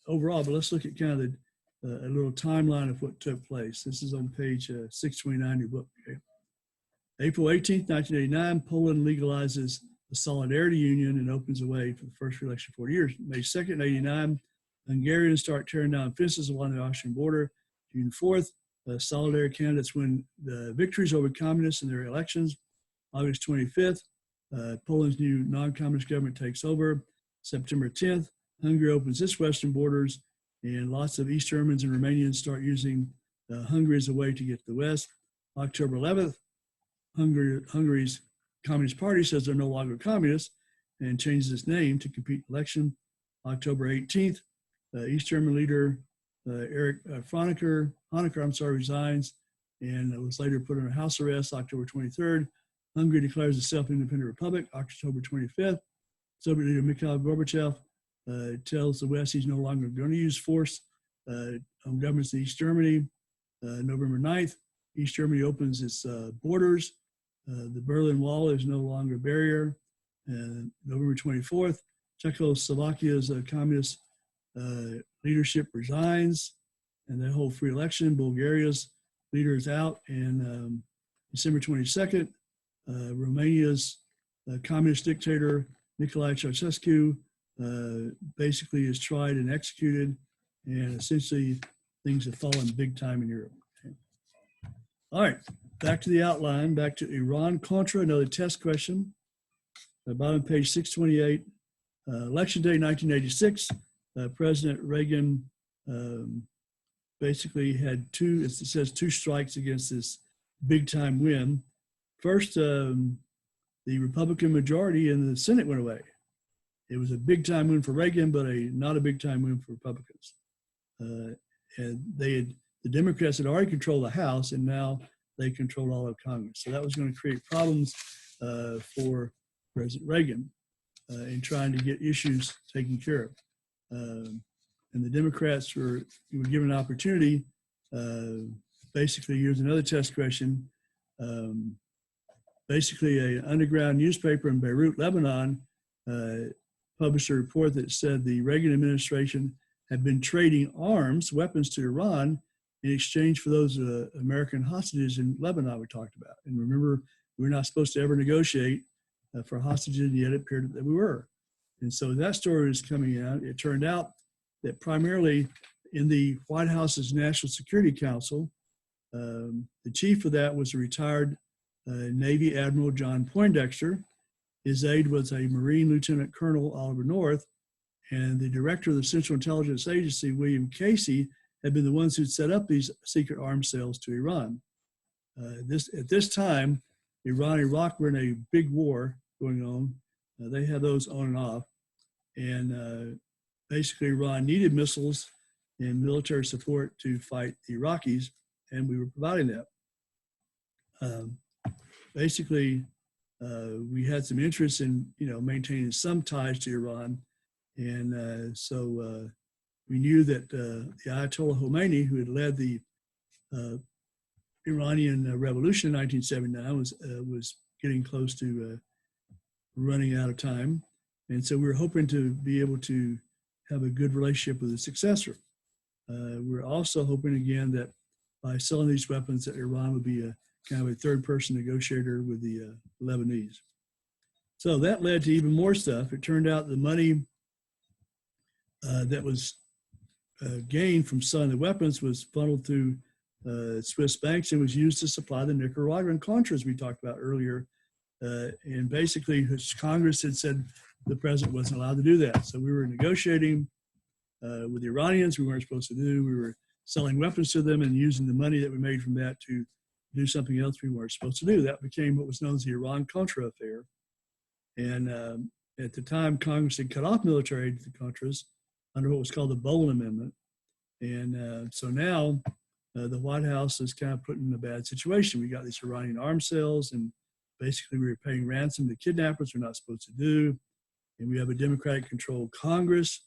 overall, but let's look at kind of a little timeline of what took place. This is on page 629 of your book. Okay. April 18th, 1989, Poland legalizes the Solidarity Union and opens the way for the first election in 40 years. May 2nd, 89, Hungarians start tearing down fences along the Austrian border. June 4th, Solidarity candidates win the victories over communists in their elections. August 25th, Poland's new non-communist government takes over. September 10th, Hungary opens its western borders, and lots of East Germans and Romanians start using Hungary as a way to get to the west. October 11th, Hungary's Communist Party says they're no longer communists and changes its name to compete in election. October 18th, East German leader Erich Honecker resigns and was later put under house arrest. October 23rd, Hungary declares a self-independent republic. October 25th, Soviet leader Mikhail Gorbachev tells the West he's no longer going to use force on governments in East Germany. November 9th, East Germany opens its borders. The Berlin Wall is no longer a barrier. November 24th, Czechoslovakia's communist leadership resigns and they hold free election. Bulgaria's leader is out. And December 22nd, Romania's communist dictator Nicolae Ceausescu basically is tried and executed, and essentially things have fallen big time in Europe. Okay. All right, back to the outline, back to Iran-Contra, another test question. Bottom page 628, election day 1986, President Reagan basically had it says two strikes against this big time win. First, the Republican majority in the Senate went away. It was a big time win for Reagan, but not a big time win for Republicans. And the Democrats had already controlled the House, and now they controlled all of Congress. So that was going to create problems for President Reagan in trying to get issues taken care of. And the Democrats were given an opportunity. Basically, here's another test question. Basically, an underground newspaper in Beirut, Lebanon, published a report that said the Reagan administration had been trading weapons to Iran in exchange for those American hostages in Lebanon we talked about. And remember, we were not supposed to ever negotiate for hostages, and yet it appeared that we were. And so that story is coming out. It turned out that primarily in the White House's National Security Council, the chief of that was a retired Navy Admiral John Poindexter. His aide was a Marine Lieutenant Colonel Oliver North, and the director of the Central Intelligence Agency, William Casey, had been the ones who'd set up these secret arms sales to Iran. At this time, Iran and Iraq were in a big war going on. They had those on and off. And basically, Iran needed missiles and military support to fight the Iraqis, and we were providing that. Basically, we had some interest in, maintaining some ties to Iran, and so we knew that the Ayatollah Khomeini, who had led the Iranian Revolution in 1979, was getting close to running out of time, and so we were hoping to be able to have a good relationship with his successor. We're also hoping again that by selling these weapons, that Iran would be a kind of a third-person negotiator with the Lebanese. So that led to even more stuff. It turned out the money that was gained from selling the weapons was funneled through Swiss banks and was used to supply the Nicaraguan Contras we talked about earlier. And basically, Congress had said the president wasn't allowed to do that. So we were negotiating with the Iranians. We weren't supposed to do. We were selling weapons to them and using the money that we made from that to do something else we weren't supposed to do. That became what was known as the Iran-Contra affair. And at the time, Congress had cut off military aid to the Contras under what was called the Bowen Amendment. And so now the White House is kind of put in a bad situation. We got these Iranian arms sales, and basically we were paying ransom to kidnappers we're not supposed to do. And we have a Democratic-controlled Congress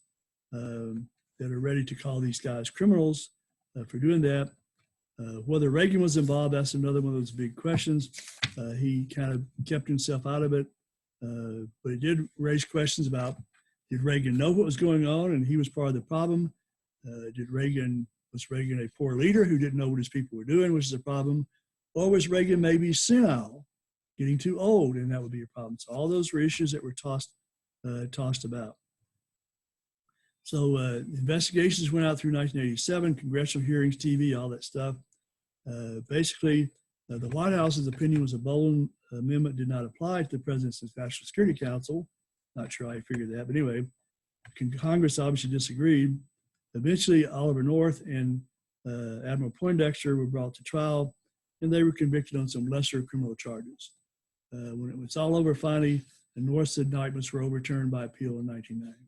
that are ready to call these guys criminals for doing that. Whether Reagan was involved, that's another one of those big questions. He kind of kept himself out of it, but it did raise questions about, did Reagan know what was going on and he was part of the problem? Was Reagan a poor leader who didn't know what his people were doing, which is a problem? Or was Reagan maybe senile, getting too old, and that would be a problem? So all those were issues that were tossed about. So investigations went out through 1987, congressional hearings, TV, all that stuff. Basically, the White House's opinion was a Bowen Amendment did not apply to the President's National Security Council. Not sure how you figured that, but anyway, Congress obviously disagreed. Eventually, Oliver North and Admiral Poindexter were brought to trial, and they were convicted on some lesser criminal charges. When it was all over, finally, the North's indictments were overturned by appeal in 1990.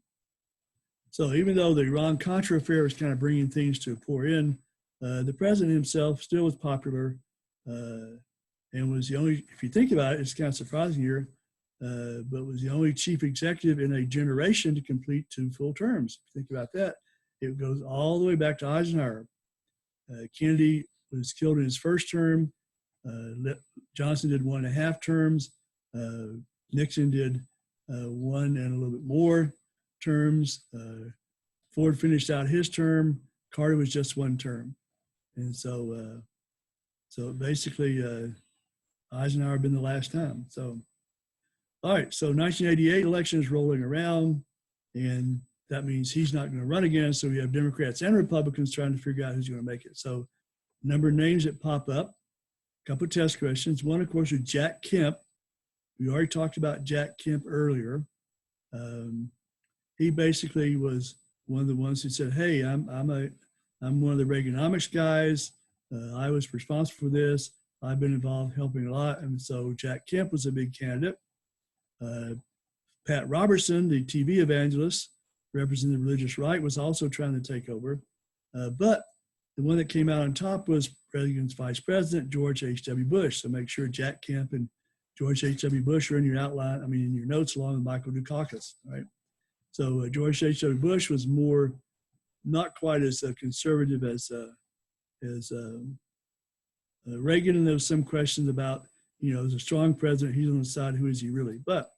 So even though the Iran-Contra affair was kind of bringing things to a poor end, the president himself still was popular and was the only, if you think about it, it's kind of surprising here, but was the only chief executive in a generation to complete 2 full terms. If you think about that, it goes all the way back to Eisenhower. Kennedy was killed in his first term. Johnson did 1.5 terms. Nixon did 1 and a little bit more terms. Ford finished out his term. Carter was just 1 term. And so basically Eisenhower had been the last time. So, all right, so 1988 election is rolling around, and that means he's not going to run again. So we have Democrats and Republicans trying to figure out who's going to make it. So number of names that pop up, a couple of test questions. One, of course, is Jack Kemp. We already talked about Jack Kemp earlier. He basically was one of the ones who said, hey, I'm one of the Reaganomics guys. I was responsible for this. I've been involved helping a lot. And so Jack Kemp was a big candidate. Pat Robertson, the TV evangelist, representing the religious right, was also trying to take over. But the one that came out on top was Reagan's vice president, George H.W. Bush. So make sure Jack Kemp and George H.W. Bush are in your outline, in your notes along with Michael Dukakis, right? So George H.W. Bush was not quite as conservative as Reagan, and there was some questions about, as a strong president, he's on the side, who is he really? But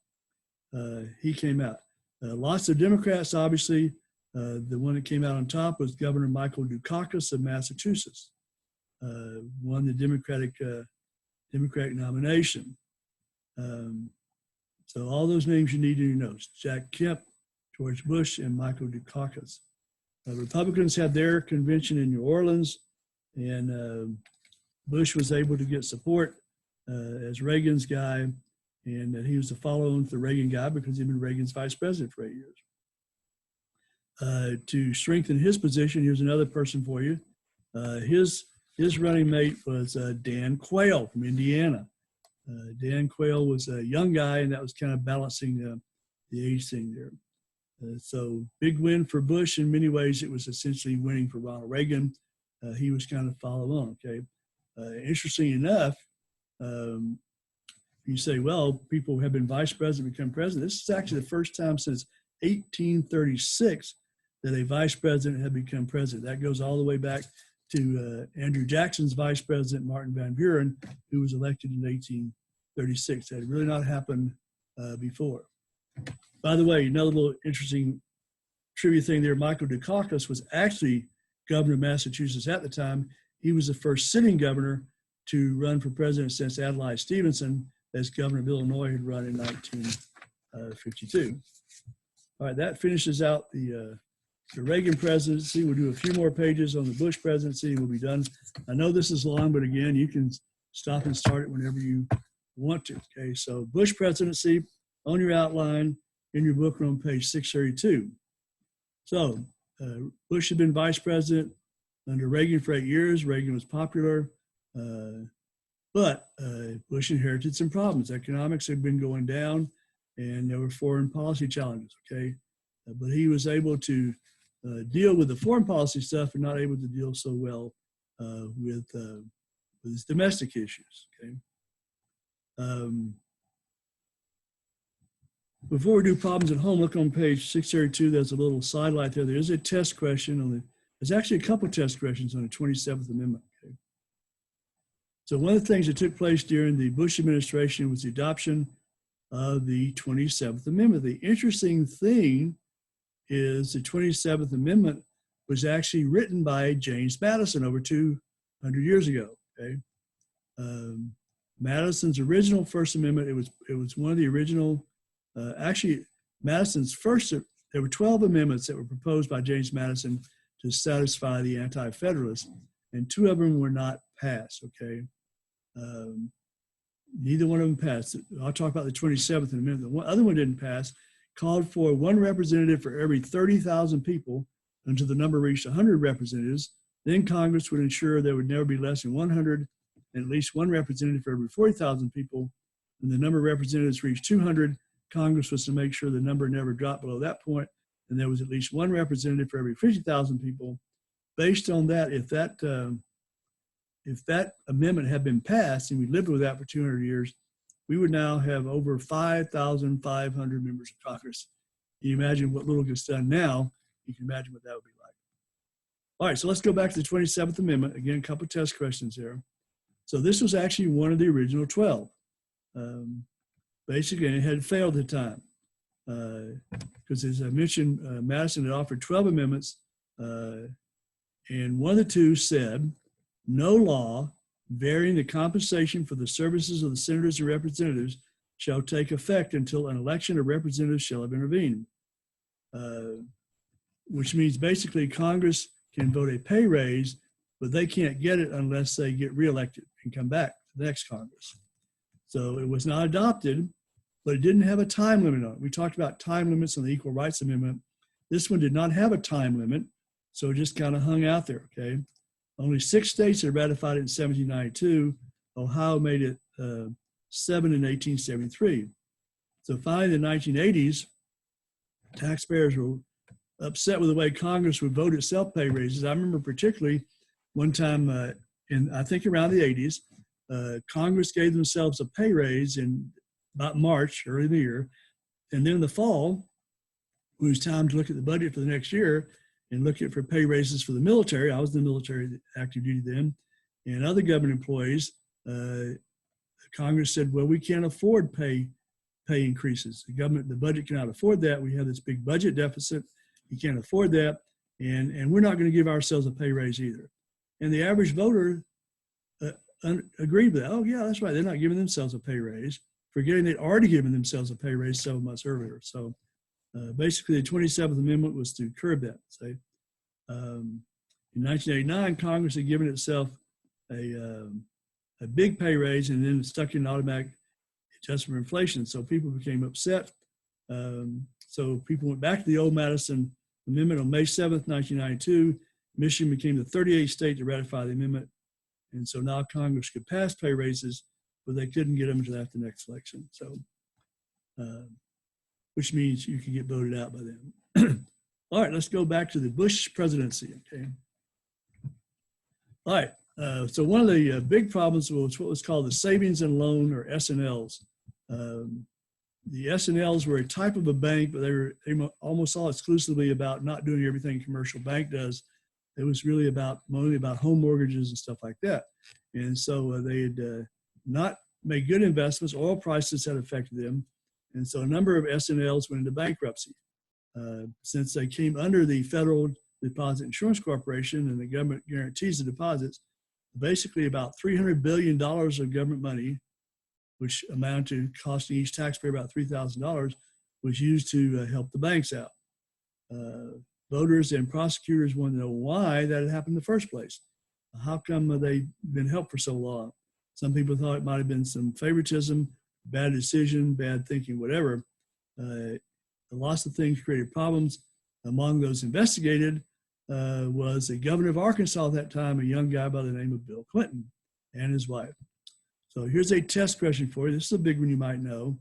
he came out. Lots of Democrats, obviously. The one that came out on top was Governor Michael Dukakis of Massachusetts, won the Democratic nomination. So all those names you need in your notes: Jack Kemp, George Bush, and Michael Dukakis. Republicans had their convention in New Orleans, and Bush was able to get support as Reagan's guy, and he was a follow-on to the Reagan guy because he'd been Reagan's vice president for 8 years. To strengthen his position, here's another person for you. His running mate was Dan Quayle from Indiana. Dan Quayle was a young guy, and that was kind of balancing the age thing there. So big win for Bush. In many ways, it was essentially winning for Ronald Reagan. He was kind of follow on, okay? Interesting enough, you say, well, people have been vice president, become president. This is actually the first time since 1836 that a vice president had become president. That goes all the way back to Andrew Jackson's vice president, Martin Van Buren, who was elected in 1836. That had really not happened before. By the way, another little interesting trivia thing there, Michael Dukakis was actually governor of Massachusetts at the time. He was the first sitting governor to run for president since Adlai Stevenson, as governor of Illinois had run in 1952. All right, that finishes out the Reagan presidency. We'll do a few more pages on the Bush presidency and we'll be done. I know this is long, but again, you can stop and start it whenever you want to. Okay, so Bush presidency on your outline in your book on page 632. So Bush had been vice president under Reagan for 8 years. Reagan was popular, but Bush inherited some problems. Economics had been going down and there were foreign policy challenges, okay? But he was able to deal with the foreign policy stuff and not able to deal so well with his domestic issues, okay? Before we do problems at home, look on page 632. There's a little sidelight there. There's a test question on there's actually a couple test questions on the 27th Amendment. Okay? So one of the things that took place during the Bush administration was the adoption of the 27th Amendment. The interesting thing is the 27th Amendment was actually written by James Madison over 200 years ago. Okay, Madison's original First Amendment. It was one of the original. Actually, Madison's first. There were 12 amendments that were proposed by James Madison to satisfy the Anti-Federalists, and 2 of them were not passed. Okay, neither one of them passed. I'll talk about the 27th Amendment. The other one didn't pass. Called for 1 representative for every 30,000 people until the number reached 100 representatives. Then Congress would ensure there would never be less than 100 and at least 1 representative for every 40,000 people. When the number of representatives reached 200, Congress was to make sure the number never dropped below that point, and there was at least 1 representative for every 50,000 people. Based on that, if that amendment had been passed and we lived with that for 200 years, we would now have over 5,500 members of Congress. You imagine what little gets done now, you can imagine what that would be like. All right, so let's go back to the 27th Amendment. Again, a couple of test questions there. So this was actually one of the original 12. Basically, it had failed at the time. Because as I mentioned, Madison had offered 12 amendments, and one of the 2 said, no law varying the compensation for the services of the senators and representatives shall take effect until an election of representatives shall have intervened. Which means basically Congress can vote a pay raise, but they can't get it unless they get reelected and come back to the next Congress. So it was not adopted, but it didn't have a time limit on it. We talked about time limits on the Equal Rights Amendment. This one did not have a time limit, so it just kind of hung out there, okay? Only 6 states had ratified it in 1792. Ohio made it 7 in 1873. So finally, in the 1980s, taxpayers were upset with the way Congress would vote itself pay raises. I remember particularly one time in, I think around the 80s, Congress gave themselves a pay raise in about March, early in the year. And then in the fall, it was time to look at the budget for the next year and look at for pay raises for the military. I was in the military, active duty then, and other government employees. Congress said, well, we can't afford pay increases. The budget cannot afford that. We have this big budget deficit. You can't afford that. And we're not going to give ourselves a pay raise either. And the average voter agreed with that. Oh, yeah, that's right. They're not giving themselves a pay raise, forgetting they'd already given themselves a pay raise 7 months earlier. So basically, the 27th Amendment was to curb that. Say, in 1989, Congress had given itself a big pay raise and then stuck in automatic adjustment for inflation. So people became upset. So people went back to the old Madison Amendment on May 7th, 1992. Michigan became the 38th state to ratify the amendment. And so now Congress could pass pay raises, but they couldn't get them until after the next election. So, which means you could get voted out by them. All right, let's go back to the Bush presidency, okay? All right, so one of the big problems was what was called the savings and loan, or S&Ls. The S&Ls were a type of a bank, but they were almost all exclusively about not doing everything a commercial bank does. It was really mainly about home mortgages and stuff like that. And so they had not made good investments. Oil prices had affected them. And so a number of S&Ls went into bankruptcy. Since they came under the Federal Deposit Insurance Corporation and the government guarantees the deposits, basically about $300 billion of government money, which amounted to costing each taxpayer about $3,000, was used to help the banks out. Voters and prosecutors want to know why that had happened in the first place. How come they been helped for so long? Some people thought it might have been some favoritism, bad decision, bad thinking, whatever. Lots of things created problems. Among those investigated was the governor of Arkansas at that time, a young guy by the name of Bill Clinton, and his wife. So here's a test question for you. This is a big one you might know.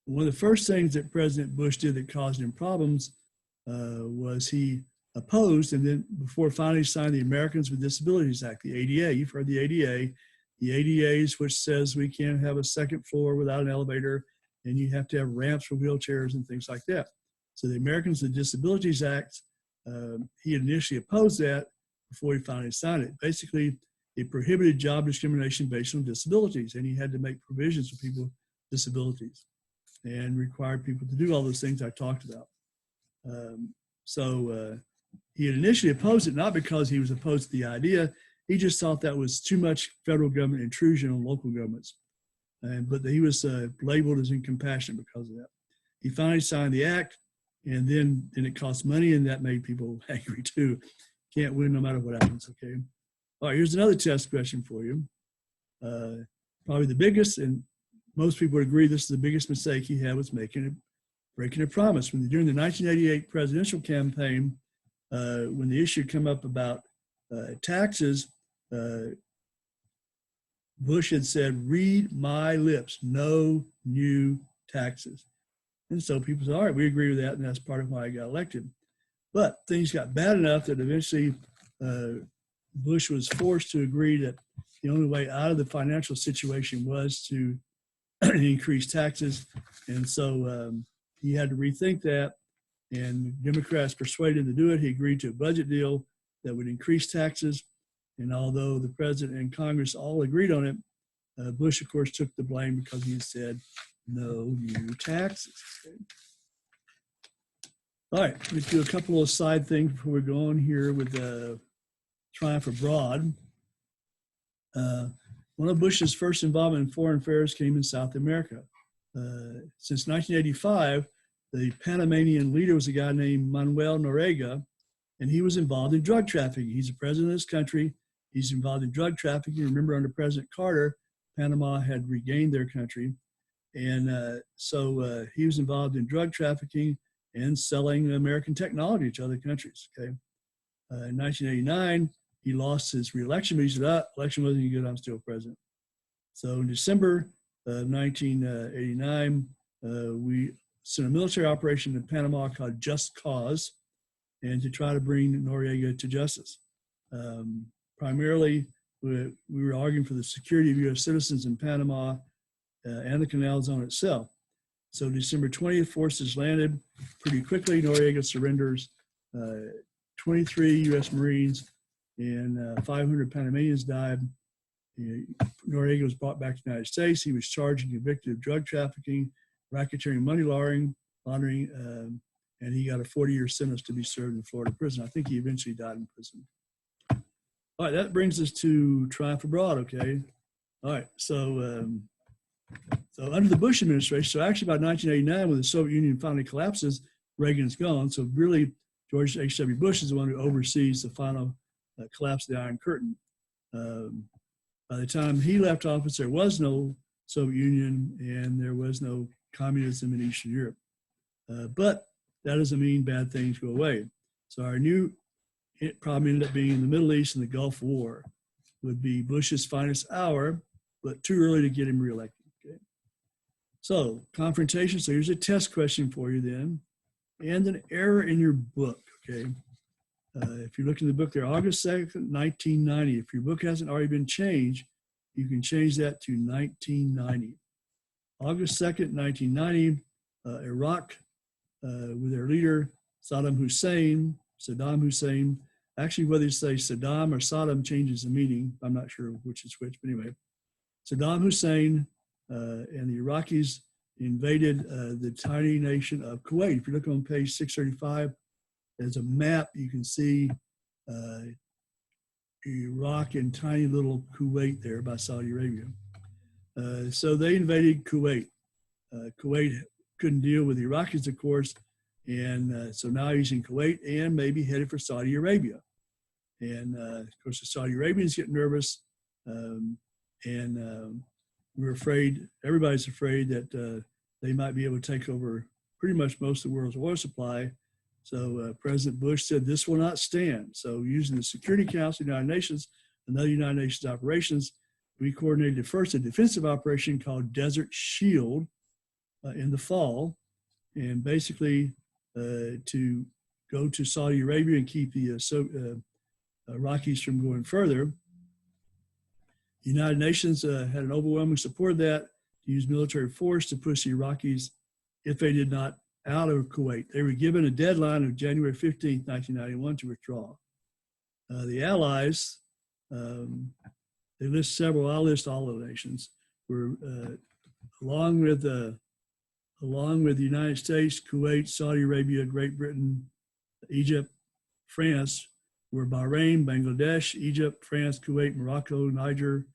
One of the first things that President Bush did that caused him problems was he opposed, and then before finally signed the Americans with Disabilities Act, the ADA. You've heard the ADA. The ADA is which says we can't have a second floor without an elevator, and you have to have ramps for wheelchairs and things like that. So the Americans with Disabilities Act, he initially opposed that before he finally signed it. Basically, it prohibited job discrimination based on disabilities, and he had to make provisions for people with disabilities and required people to do all those things I talked about. He had initially opposed it, not because he was opposed to the idea. He just thought that was too much federal government intrusion on local governments. But he was labeled as incompassionate because of that. He finally signed the act, and then it cost money, and that made people angry too. Can't win no matter what happens, okay? All right, here's another test question for you. Probably the biggest, and most people would agree this is the biggest mistake he had, was breaking a promise. During the 1988 presidential campaign, when the issue came up about taxes, Bush had said, "Read my lips, no new taxes." And so people said, all right, we agree with that, and that's part of why I got elected. But things got bad enough that eventually Bush was forced to agree that the only way out of the financial situation was to increase taxes. And so he had to rethink that, and Democrats persuaded him to do it. He agreed to a budget deal that would increase taxes. And although the president and Congress all agreed on it, Bush, of course, took the blame because he said no new taxes. Okay. All right, let's do a couple of side things before we go on here with Triumph Abroad. One of Bush's first involvement in foreign affairs came in South America. Since 1985, the Panamanian leader was a guy named Manuel Noriega, and he was involved in drug trafficking. He's the president of this country. He's involved in drug trafficking. Remember, under President Carter, Panama had regained their country. And so he was involved in drug trafficking and selling American technology to other countries, okay? In 1989, he lost his re-election, but he said, election wasn't any good, I'm still president. So in December of 1989, we sent a military operation in Panama called Just Cause, and to try to bring Noriega to justice. Primarily, we were arguing for the security of U.S. citizens in Panama and the canal zone itself. So December 20th, forces landed pretty quickly. Noriega surrenders. 23 U.S. Marines and 500 Panamanians died. Noriega was brought back to the United States. He was charged and convicted of drug trafficking, racketeering, money laundering, and he got a 40-year sentence to be served in Florida prison. I think he eventually died in prison. All right, that brings us to Triumph Abroad, okay? All right, so under the Bush administration, so actually by 1989, when the Soviet Union finally collapses, Reagan's gone. So really, George H.W. Bush is the one who oversees the final collapse of the Iron Curtain. By the time he left office, there was no Soviet Union and there was no communism in Eastern Europe. But that doesn't mean bad things go away. So our new problem ended up being in the Middle East and the Gulf War would be Bush's finest hour, but too early to get him reelected. Okay. So confrontation. So here's a test question for you then. and an error in your book, okay? If you look in the book there, August 2nd, 1990. If your book hasn't already been changed, you can change that to 1990. August 2nd, 1990, Iraq, with their leader, Saddam Hussein. Actually, whether you say Saddam or Saddam changes the meaning. I'm not sure which is which, but anyway. Saddam Hussein and the Iraqis invaded the tiny nation of Kuwait. If you look on page 635, there's a map. You can see Iraq and tiny little Kuwait there by Saudi Arabia. So they invaded Kuwait. Kuwait couldn't deal with the Iraqis, of course, and so now he's in Kuwait and maybe headed for Saudi Arabia. And of course, the Saudi Arabians get nervous, and we're afraid, everybody's afraid that they might be able to take over pretty much most of the world's oil supply. So President Bush said this will not stand. So using the Security Council of the United Nations and other United Nations operations, we coordinated first a defensive operation called Desert Shield in the fall, and basically to go to Saudi Arabia and keep the Iraqis from going further. The United Nations had an overwhelming support of that, to use military force to push the Iraqis if they did not out of Kuwait. They were given a deadline of January 15th, 1991 to withdraw. The Allies, they list several, I'll list all of the nations, were along with the United States, Kuwait, Saudi Arabia, Great Britain, Egypt, France, were Bahrain, Bangladesh, Egypt, France, Kuwait, Morocco, Niger,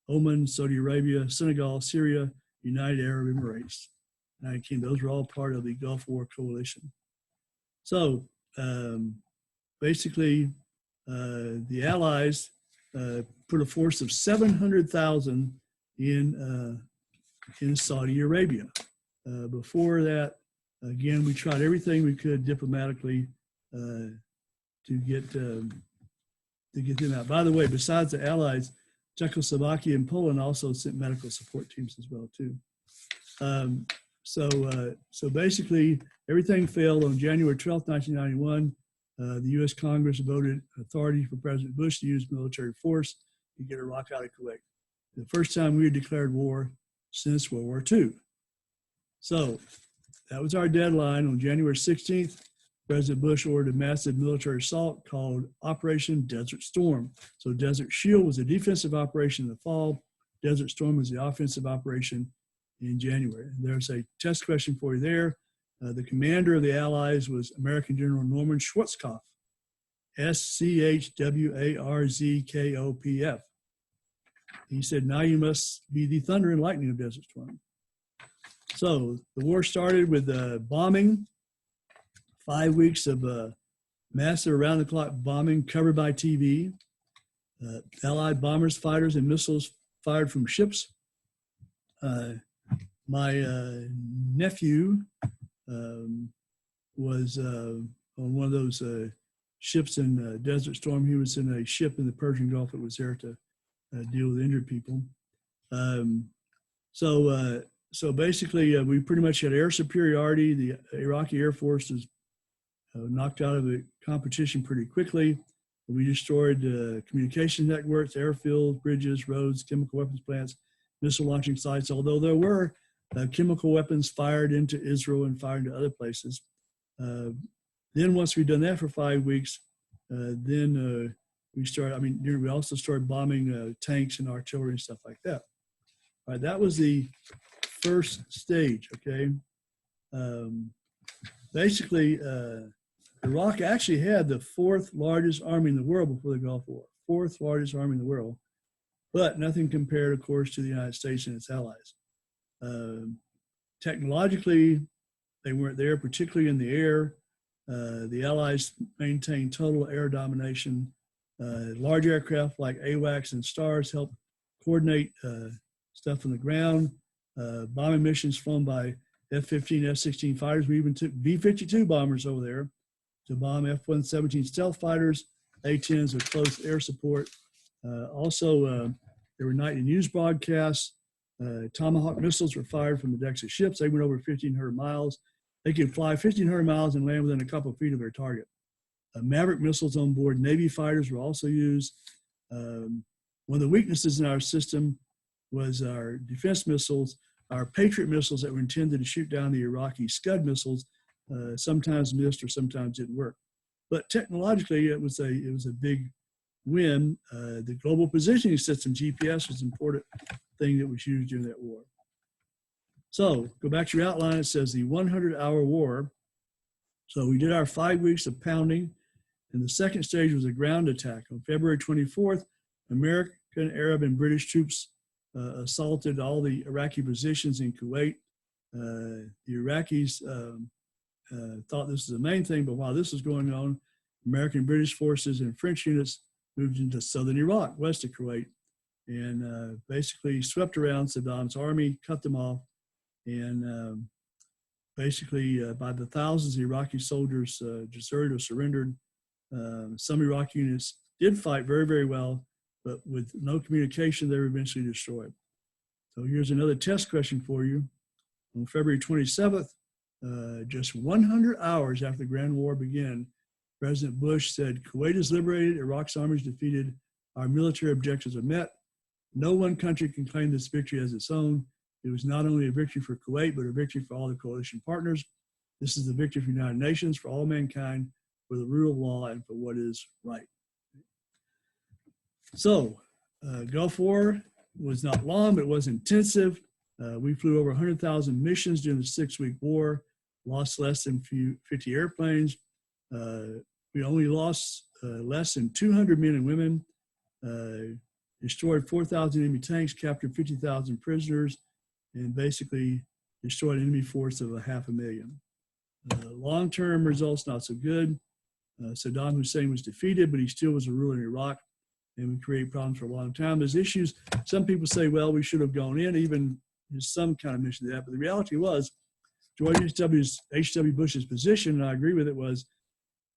Oman, Saudi Arabia, Senegal, Syria, United Arab Emirates. United Kingdom. Those were all part of the Gulf War coalition. So basically, the Allies put a force of 700,000 in Saudi Arabia. Before that, again, we tried everything we could diplomatically to get them out. By the way, besides the Allies, Czechoslovakia and Poland also sent medical support teams as well too. So basically, everything failed on January 12th, 1991. The U.S. Congress voted authority for President Bush to use military force to get Iraq out of Kuwait. The first time we had declared war since World War II. So that was our deadline. On January 16th, President Bush ordered a massive military assault called Operation Desert Storm. So Desert Shield was a defensive operation in the fall. Desert Storm was the offensive operation in January. There's a test question for you there. The commander of the Allies was American General Norman Schwarzkopf, Schwarzkopf. He said, now you must be the thunder and lightning of Desert Storm. So the war started with bombing, 5 weeks of massive around-the-clock bombing covered by TV. Allied bombers, fighters, and missiles fired from ships. My nephew was on one of those ships in Desert Storm. He was in a ship in the Persian Gulf that was there to deal with injured people. So basically, we pretty much had air superiority. The Iraqi Air Force was knocked out of the competition pretty quickly. We destroyed communication networks, airfields, bridges, roads, chemical weapons plants, missile launching sites, although there were chemical weapons fired into Israel and fired into other places. Then once we'd done that for 5 weeks, we also started bombing tanks and artillery and stuff like that. All right, that was the first stage, okay? Basically, Iraq actually had the fourth largest army in the world before the Gulf War, fourth largest army in the world, but nothing compared, of course, to the United States and its allies. Technologically, they weren't there, particularly in the air. The Allies maintained total air domination. Large aircraft like AWACS and STARS helped coordinate stuff on the ground. Bombing missions flown by F-15, F-16 fighters. We even took B-52 bombers over there to bomb F-117 stealth fighters, A-10s with close air support. Also, there were nightly news broadcasts. Tomahawk missiles were fired from the decks of ships. They went over 1,500 miles. They could fly 1,500 miles and land within a couple of feet of their target. Maverick missiles on board Navy fighters were also used. One of the weaknesses in our system was our defense missiles. Our Patriot missiles that were intended to shoot down the Iraqi Scud missiles sometimes missed or sometimes didn't work. But technologically, it was a big win. The global positioning system, GPS, was an important thing that was used during that war. So go back to your outline. It says the 100-hour war. So we did our 5 weeks of pounding, and the second stage was a ground attack. On February 24th, American, Arab, and British troops assaulted all the Iraqi positions in Kuwait. The Iraqis thought this was the main thing, but while this was going on, American, British forces and French units moved into southern Iraq, west of Kuwait, and basically swept around Saddam's army, cut them off, and basically by the thousands, Iraqi soldiers deserted or surrendered. Some Iraqi units did fight very, very well, but with no communication, they were eventually destroyed. So here's another test question for you. On February 27th, just 100 hours after the Grand War began, President Bush said, "Kuwait is liberated, Iraq's army is defeated, our military objectives are met. No one country can claim this victory as its own. It was not only a victory for Kuwait, but a victory for all the coalition partners. This is the victory for the United Nations, for all mankind, for the rule of law, and for what is right." So, Gulf War was not long, but it was intensive. We flew over 100,000 missions during the 6-week war, lost less than 50 airplanes. We only lost less than 200 men and women, destroyed 4,000 enemy tanks, captured 50,000 prisoners, and basically destroyed an enemy force of 500,000. Long-term results, not so good. Saddam Hussein was defeated, but he still was a ruler in Iraq and would create problems for a long time. There's issues. Some people say, well, we should have gone in, even there's some kind of mission to that. But the reality was, George H.W. Bush's position, and I agree with it, was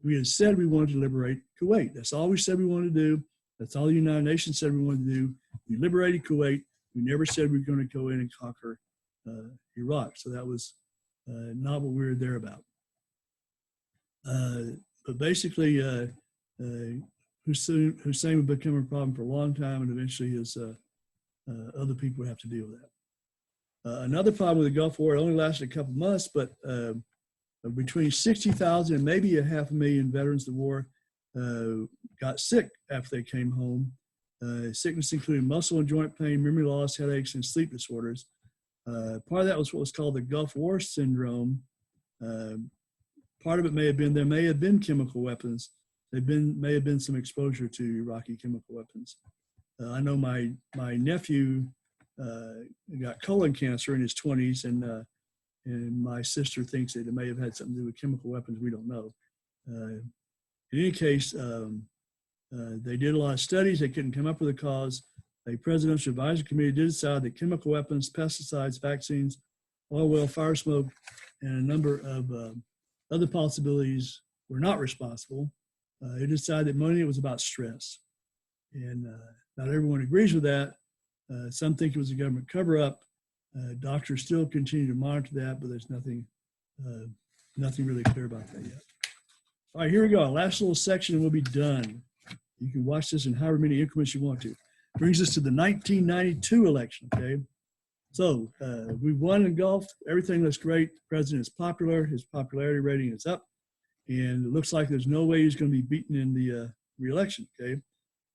we had said we wanted to liberate Kuwait. That's all we said we wanted to do. That's all the United Nations said we wanted to do. We liberated Kuwait. We never said we were going to go in and conquer Iraq. So that was not what we were there about. But basically, Hussein would become a problem for a long time, and eventually his other people would have to deal with that. Another problem with the Gulf War, it only lasted a couple months, but between 60,000 and maybe 500,000 veterans of the war got sick after they came home. Sickness including muscle and joint pain, memory loss, headaches, and sleep disorders. Part of that was what was called the Gulf War syndrome. Part of it may have been, there may have been chemical weapons. May have been some exposure to Iraqi chemical weapons. I know my nephew got colon cancer in his 20s, and my sister thinks that it may have had something to do with chemical weapons. We don't know. In any case, they did a lot of studies. They couldn't come up with a cause. A presidential advisory committee did decide that chemical weapons, pesticides, vaccines, oil well, fire smoke, and a number of other possibilities were not responsible. They decided that mainly it was about stress. And not everyone agrees with that. Some think it was a government cover-up. Doctors still continue to monitor that, but there's nothing really clear about that yet. All right, here we go. Last little section and we'll be done. You can watch this in however many increments you want to. Brings us to the 1992 election, okay? So we won in Gulf. Everything looks great. The president is popular. His popularity rating is up. And it looks like there's no way he's going to be beaten in the re-election, okay?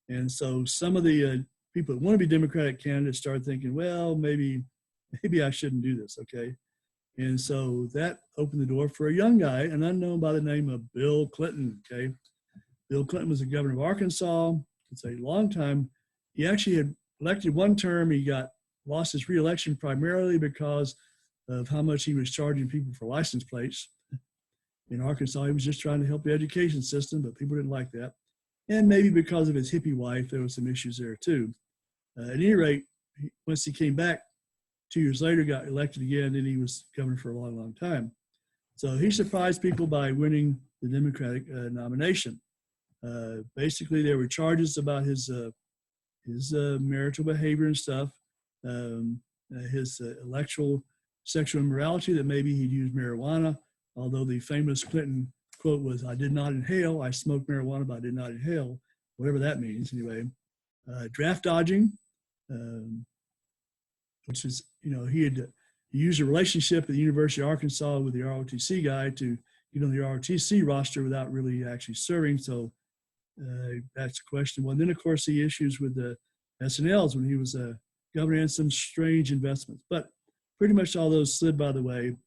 And so some of the people that want to be Democratic candidates start thinking, well, maybe I shouldn't do this, okay? And so that opened the door for a young guy, an unknown by the name of Bill Clinton, okay? Bill Clinton was the governor of Arkansas. It's a long time. He actually had elected one term. He lost his re-election primarily because of how much he was charging people for license plates. In Arkansas, he was just trying to help the education system, but people didn't like that. And maybe because of his hippie wife, there were some issues there too. At any rate, once he came back 2 years later, got elected again, and he was governor for a long, long time. So he surprised people by winning the Democratic nomination. Basically, there were charges about his marital behavior and stuff, his intellectual sexual immorality, that maybe he'd used marijuana. although the famous Clinton quote was, "I did not inhale. I smoked marijuana, but I did not inhale," whatever that means anyway. Draft dodging, which is, he used a relationship at the University of Arkansas with the ROTC guy to get on the ROTC roster without really actually serving. So that's a question. Well, then, of course, the issues with the SNLs when he was governor and some strange investments. But pretty much all those slid by the way.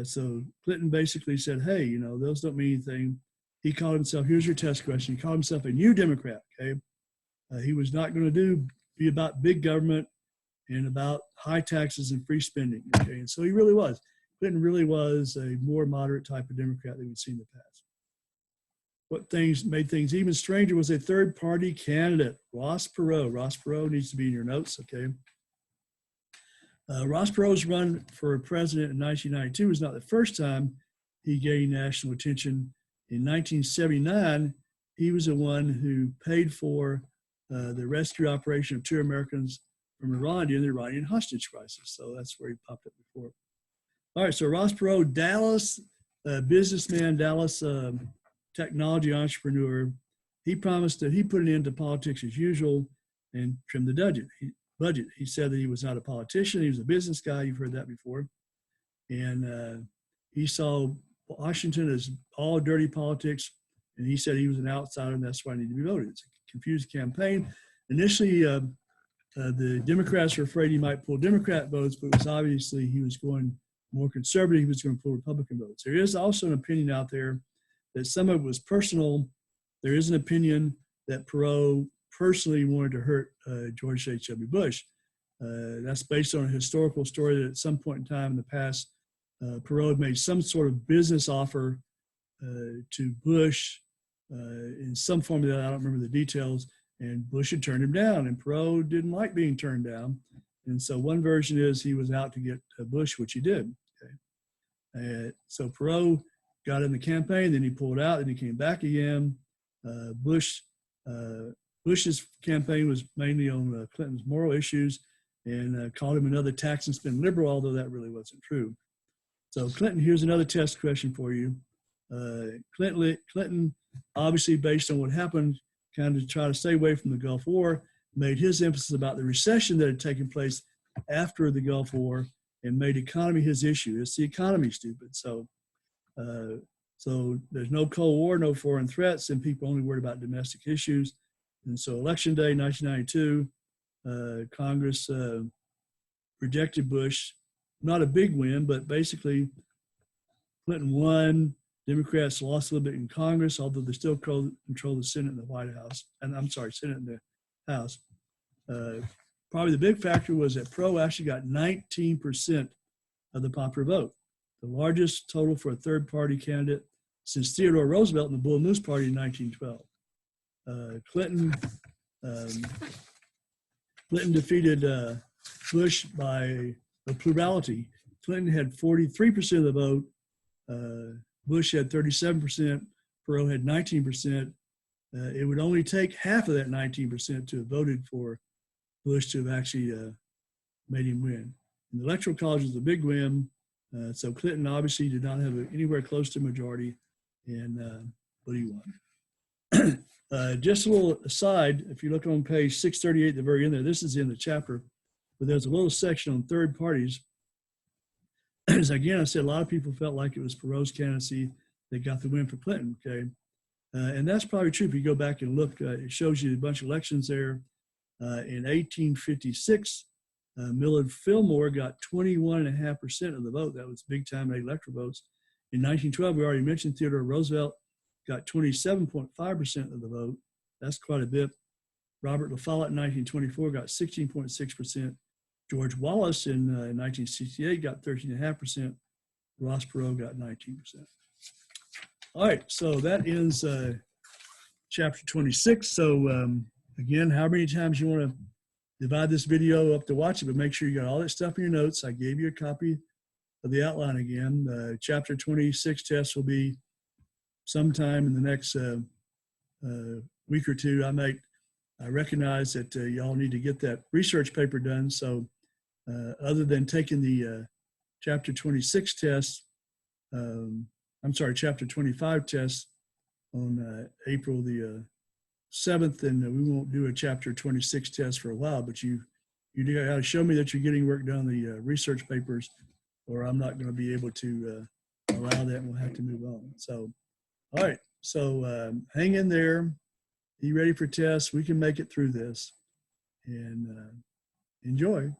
So Clinton basically said, hey, those don't mean anything. He called himself, here's your test question, he called himself a new Democrat, okay? He was not going to be about big government and about high taxes and free spending, okay? And so he really was. Clinton really was a more moderate type of Democrat than we'd seen in the past. What made things even stranger was a third-party candidate, Ross Perot. Ross Perot needs to be in your notes, okay? Ross Perot's run for president in 1992 was not the first time he gained national attention. In 1979, he was the one who paid for the rescue operation of 2 Americans from Iran during the Iranian hostage crisis. So that's where he popped up before. All right, so Ross Perot, Dallas businessman, Dallas technology entrepreneur. He promised that he put an end to politics as usual and trim the budget. He said that he was not a politician. He was a business guy. You've heard that before. And he saw Washington as all dirty politics. And he said he was an outsider and that's why he needed to be voted. It's a confused campaign. Initially, the Democrats were afraid he might pull Democrat votes, but it was obviously he was going more conservative. He was going to pull Republican votes. There is also an opinion out there that some of it was personal. There is an opinion that Perot personally wanted to hurt George H.W. Bush. That's based on a historical story that at some point in time in the past, Perot made some sort of business offer to Bush in some form that I don't remember the details, and Bush had turned him down, and Perot didn't like being turned down. And so one version is he was out to get Bush, which he did. Okay. So Perot got in the campaign, then he pulled out, then he came back again. Bush's campaign was mainly on Clinton's moral issues and called him another tax and spend liberal, although that really wasn't true. So Clinton, here's another test question for you. Clinton, obviously based on what happened, kind of try to stay away from the Gulf War, made his emphasis about the recession that had taken place after the Gulf War and made economy his issue. It's the economy, stupid. So there's no Cold War, no foreign threats, and people only worried about domestic issues. And so election day, 1992, Congress rejected Bush. Not a big win, but basically Clinton won. Democrats lost a little bit in Congress, although they still control the Senate and the White House. And I'm sorry, Senate and the House. Probably the big factor was that Perot actually got 19% of the popular vote, the largest total for a third-party candidate since Theodore Roosevelt and the Bull Moose Party in 1912. Clinton defeated Bush by a plurality. Clinton had 43% of the vote. Bush had 37%. Perot had 19%. It would only take half of that 19% to have voted for Bush to have actually made him win. And the Electoral College was a big win. So Clinton obviously did not have anywhere close to a majority, but he won. Just a little aside, if you look on page 638, the very end there, this is in the chapter, but there's a little section on third parties. As again, I said, a lot of people felt like it was Perot's candidacy that got the win for Clinton, okay? And that's probably true. If you go back and look, it shows you a bunch of elections there. In 1856, Millard Fillmore got 21.5% of the vote. That was big time electoral votes. In 1912, we already mentioned Theodore Roosevelt got 27.5% of the vote. That's quite a bit. Robert La Follette in 1924 got 16.6%. George Wallace in 1968 got 13.5%. Ross Perot got 19%. All right, so that ends chapter 26. So again, how many times you want to divide this video up to watch it, but make sure you got all that stuff in your notes. I gave you a copy of the outline again. Chapter 26 test will be sometime in the next week or two. I recognize that y'all need to get that research paper done. So other than taking the chapter 26 test, I'm sorry, chapter 25 test on April the 7th, and we won't do a chapter 26 test for a while, but you do got to show me that you're getting work done on the research papers, or I'm not going to be able to allow that, and we'll have to move on. So, all right. So hang in there. Be ready for tests. We can make it through this, and enjoy.